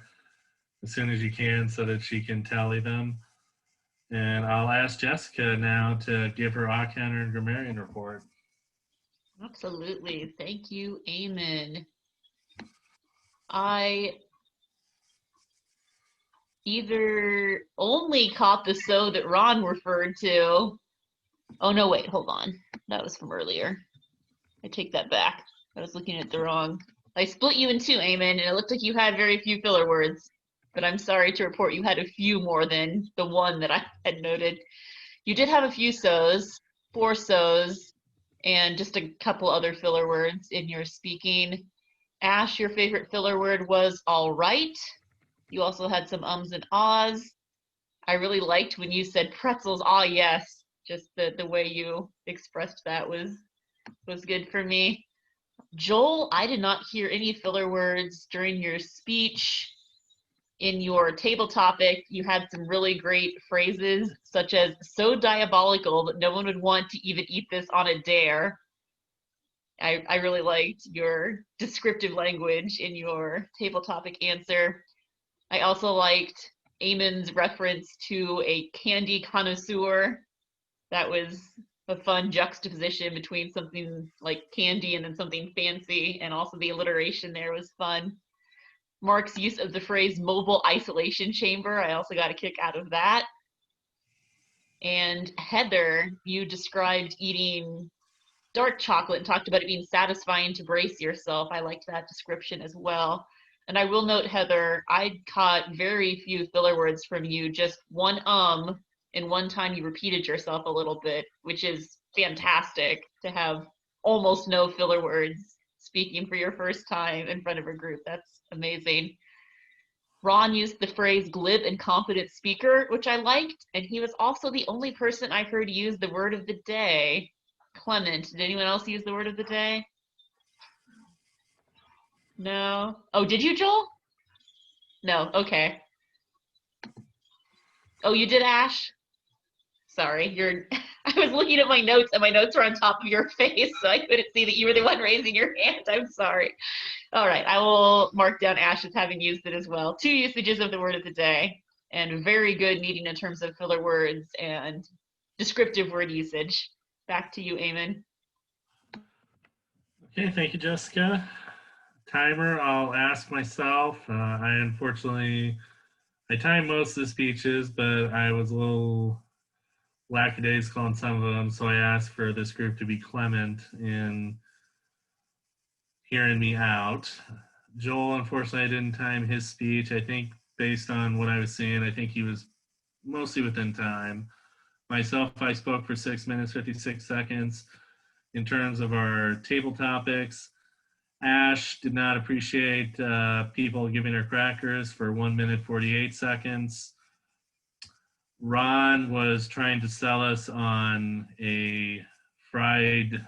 as soon as you can so that she can tally them. And I'll ask Jessica now to give her Ockham and grammarian report. Absolutely. Thank you, Eamon. I either only caught the so that Ron referred to. Oh, no, wait, hold on. That was from earlier. I take that back. I was looking at the wrong. I split you in two, Eamon, and it looked like you had very few filler words. But I'm sorry to report you had a few more than the one that I had noted. You did have a few so's, 4 so's, and just a couple other filler words in your speaking. Ash, your favorite filler word was all right. You also had some ums and ahs. I really liked when you said pretzels, ah yes. Just the way you expressed that was good for me. Joel, I did not hear any filler words during your speech. In your table topic, you had some really great phrases, such as so diabolical that no one would want to even eat this on a dare. I really liked your descriptive language in your table topic answer. I also liked Eamon's reference to a candy connoisseur. That was a fun juxtaposition between something like candy and then something fancy, and also the alliteration there was fun. Mark's use of the phrase mobile isolation chamber, I also got a kick out of that. And Heather, you described eating dark chocolate and talked about it being satisfying to brace yourself. I liked that description as well. And I will note, Heather, I caught very few filler words from you, just one and one time you repeated yourself a little bit, which is fantastic to have almost no filler words speaking for your first time in front of a group. That's amazing. Ron used the phrase glib and confident speaker, which I liked, and he was also the only person I heard use the word of the day, Clement. Did anyone else use the word of the day? No? Oh, did you, Joel? No, okay. Oh, you did, Ash? Sorry, I was looking at my notes and my notes were on top of your face, so I couldn't see that you were the one raising your hand. I'm sorry. All right, I will mark down Ash as having used it as well. 2 usages of the word of the day, and very good meeting in terms of filler words and descriptive word usage. Back to you, Eamon. Okay, thank you, Jessica. Timer, I'll ask myself. I timed most of the speeches, but I was a little lackadaisical on some of them, so I asked for this group to be clement in hearing me out. Joel, unfortunately, I didn't time his speech. I think based on what I was seeing, I think he was mostly within time. Myself, I spoke for 6 minutes, 56 seconds. In terms of our table topics, Ash did not appreciate people giving her crackers for 1 minute, 48 seconds. Ron was trying to sell us on a fried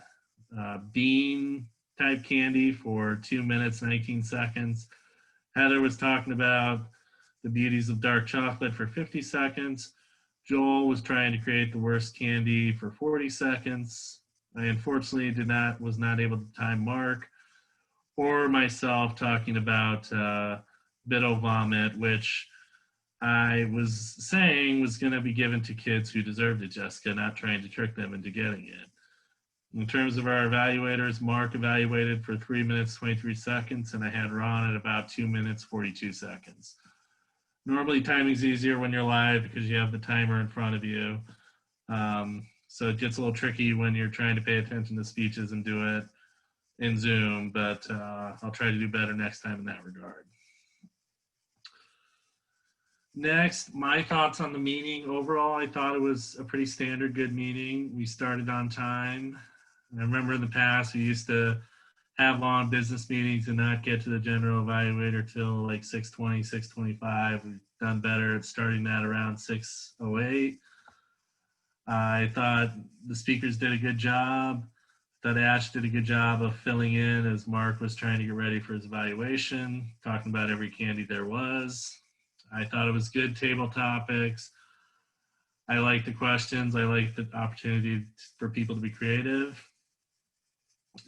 bean type candy for 2 minutes, 19 seconds. Heather was talking about the beauties of dark chocolate for 50 seconds. Joel was trying to create the worst candy for 40 seconds. I unfortunately was not able to time Mark or myself talking about Biddle Vomit, which I was saying was going to be given to kids who deserved it, Jessica, not trying to trick them into getting it. In terms of our evaluators, Mark evaluated for 3 minutes, 23 seconds, and I had Ron at about 2 minutes, 42 seconds. Normally, timing's easier when you're live because you have the timer in front of you. So it gets a little tricky when you're trying to pay attention to speeches and do it in Zoom, but I'll try to do better next time in that regard. Next, my thoughts on the meeting. Overall, I thought it was a pretty standard good meeting. We started on time. I remember in the past, we used to have long business meetings and not get to the general evaluator till like 6:20, 6:25. We've done better at starting that around 6:08. I thought the speakers did a good job. I thought Ash did a good job of filling in as Mark was trying to get ready for his evaluation, talking about every candy there was. I thought it was good table topics. I liked the questions. I liked the opportunity for people to be creative.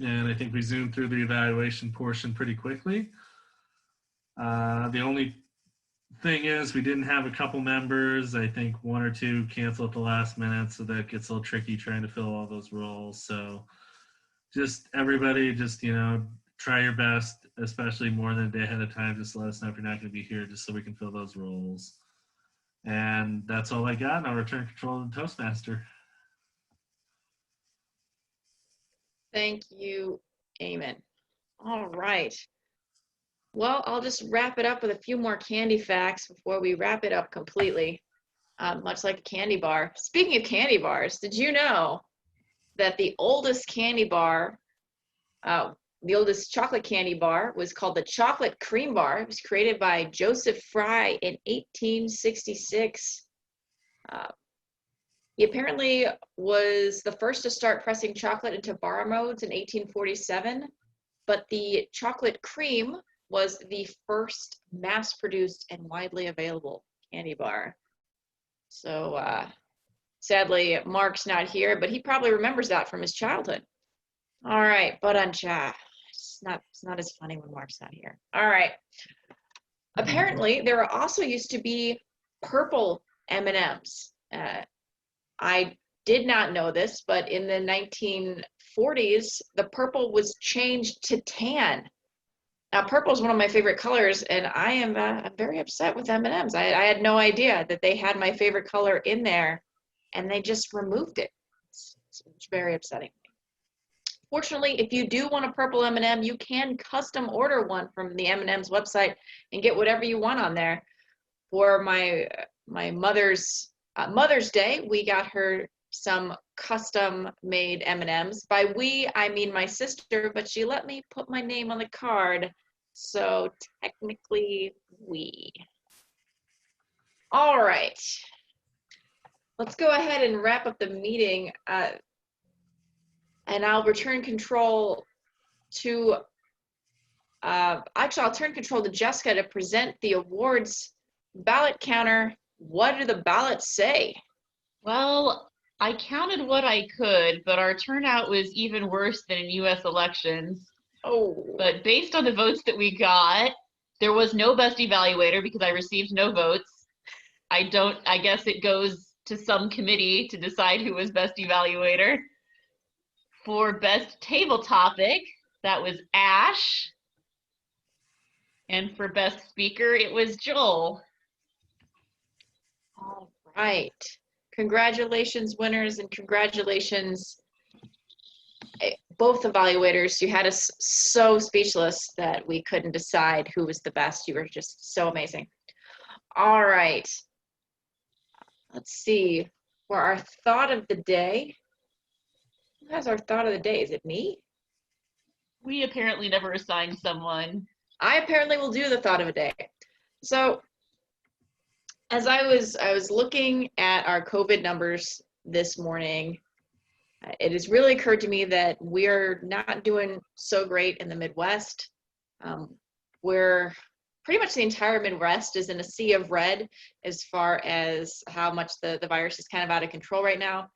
And I think we zoomed through the evaluation portion pretty quickly. The only thing is we didn't have a couple members. I think 1 or 2 canceled at the last minute, so that gets a little tricky trying to fill all those roles. So just everybody, just, try your best, especially more than a day ahead of time. Just let us know if you're not going to be here, just so we can fill those roles. And that's all I got. I'll return control to the Toastmaster. Thank you, Eamon. All right. Well, I'll just wrap it up with a few more candy facts before we wrap it up completely, much like a candy bar. Speaking of candy bars, did you know that the oldest candy bar, the oldest chocolate candy bar was called the chocolate cream bar? It was created by Joseph Fry in 1866. He apparently was the first to start pressing chocolate into bar modes in 1847, but the chocolate cream was the first mass-produced and widely available candy bar. So sadly, Mark's not here, but he probably remembers that from his childhood. All right, Budancha. It's not as funny when Mark's not here. All right. Apparently, there also used to be purple M&Ms. I did not know this, but in the 1940s, the purple was changed to tan. Now, purple is one of my favorite colors, and I am very upset with M&Ms. I had no idea that they had my favorite color in there, and they just removed it. It's very upsetting. Fortunately, if you do want a purple M&M, you can custom order one from the M&M's website and get whatever you want on there. For my Mother's Day, we got her some custom made M&Ms. By we, I mean my sister, but she let me put my name on the card, so technically we. All right, let's go ahead and wrap up the meeting, and I'll return control to, actually I'll turn control to Jessica to present the awards ballot counter. What do the ballots say? Well, I counted what I could, but our turnout was even worse than in US elections. Oh. But based on the votes that we got, there was no best evaluator because I received no votes. I guess it goes to some committee to decide who was best evaluator. For best table topic, that was Ash. And for best speaker, it was Joel. All right. Congratulations, winners, and congratulations, both evaluators. You had us so speechless that we couldn't decide who was the best. You were just so amazing. All right. Let's see. For our thought of the day, who has our thought of the day? Is it me? We apparently never assigned someone. I apparently will do the thought of the day. So, as I was looking at our COVID numbers this morning, it has really occurred to me that we're not doing so great in the Midwest. We're pretty much the entire Midwest is in a sea of red as far as how much the virus is kind of out of control right now.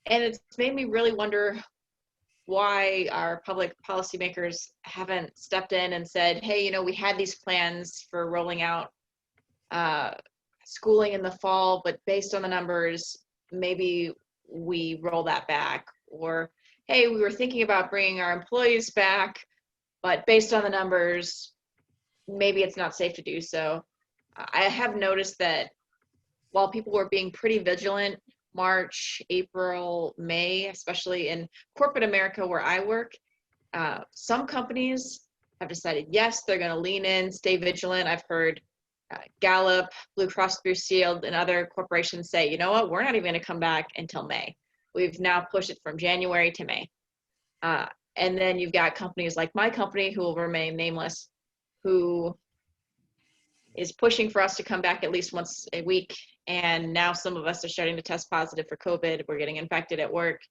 And it's made me really wonder why our public policymakers haven't stepped in and said, hey, we had these plans for rolling out schooling in the fall, but based on the numbers, maybe we roll that back. Or, hey, we were thinking about bringing our employees back, but based on the numbers, maybe it's not safe to do so. I have noticed that while people were being pretty vigilant, March, April, May, especially in corporate America where I work, some companies have decided, yes, they're going to lean in, stay vigilant. I've heard Gallup, Blue Cross Blue Shield, and other corporations say, you know what, we're not even going to come back until May. We've now pushed it from January to May. And then you've got companies like my company, who will remain nameless, who is pushing for us to come back at least once a week. And now some of us are starting to test positive for COVID. We're getting infected at work,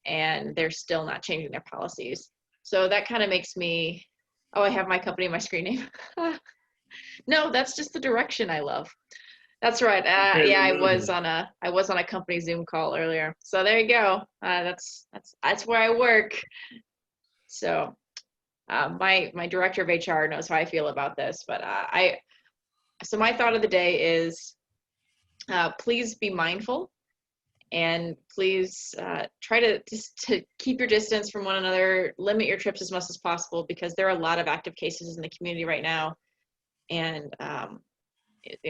and they're still not changing their policies. So that kind of makes me, oh, I have my company in my screen name. No, that's just the direction I love. That's right. Yeah, I was on a company Zoom call earlier. So there you go. That's where I work. So my director of HR knows how I feel about this. But so my thought of the day is, please be mindful, and please try to keep your distance from one another. Limit your trips as much as possible, because there are a lot of active cases in the community right now. And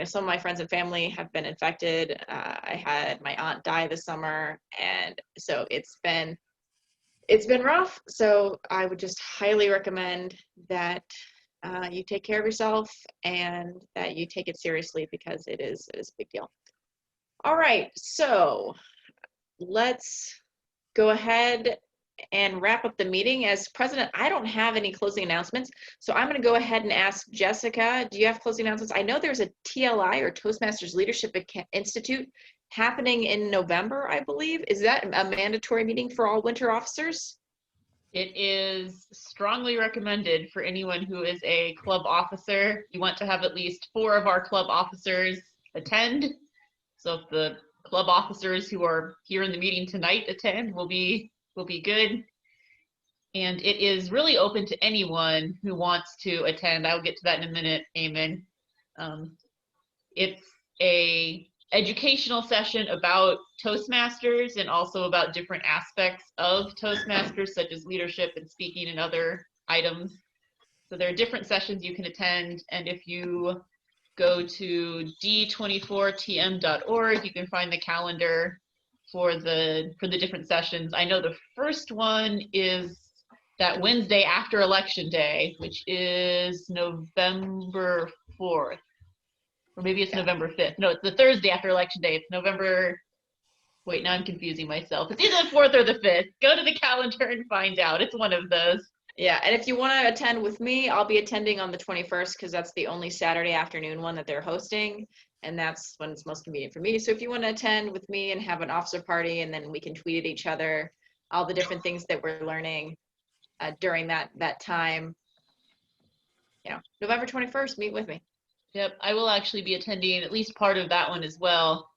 some of my friends and family have been infected. I had my aunt die this summer, and so it's been rough. So I would just highly recommend that you take care of yourself and that you take it seriously, because it is a big deal. All right, so let's go ahead and wrap up the meeting. As president, I don't have any closing announcements, so I'm going to go ahead and ask Jessica, do you have closing announcements? I know there's a TLI, or Toastmasters Leadership Institute, happening in November, I believe. Is that a mandatory meeting for all winter officers? It is strongly recommended for anyone who is a club officer. You want to have at least 4 of our club officers attend. So if the club officers who are here in the meeting tonight attend, will be good. And it is really open to anyone who wants to attend. I'll get to that in a minute, Eamon. It's a educational session about Toastmasters and also about different aspects of Toastmasters, such as leadership and speaking and other items. So there are different sessions you can attend, and if you go to d24tm.org, you can find the calendar for the different sessions. I know the first one is that Wednesday after Election Day, which is November 4th. Or maybe it's November 5th. No, it's the Thursday after Election Day. It's November, wait, now I'm confusing myself. It's either the 4th or the 5th. Go to the calendar and find out. It's one of those. Yeah, and if you want to attend with me, I'll be attending on the 21st, because that's the only Saturday afternoon one that they're hosting, and that's when it's most convenient for me. So if you want to attend with me and have an officer party, and then we can tweet at each other all the different things that we're learning during that time, November 21st, meet with me. Yep, I will actually be attending at least part of that one as well,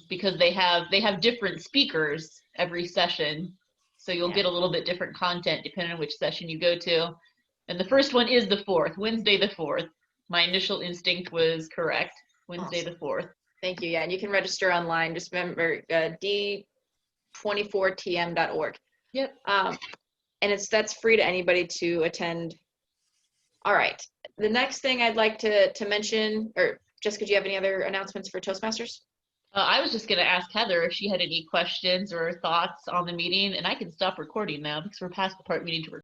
because they have different speakers every session, so you'll get a little bit different content depending on which session you go to. And the first one is the 4th, Wednesday the 4th. My initial instinct was correct, Wednesday the 4th. Thank you. Yeah, and you can register online. Just remember d24tm.org. Yep. And that's free to anybody to attend. All right. The next thing I'd like to mention, or Jessica, do you have any other announcements for Toastmasters? I was just going to ask Heather if she had any questions or thoughts on the meeting, and I can stop recording now because we're past the part we need to record.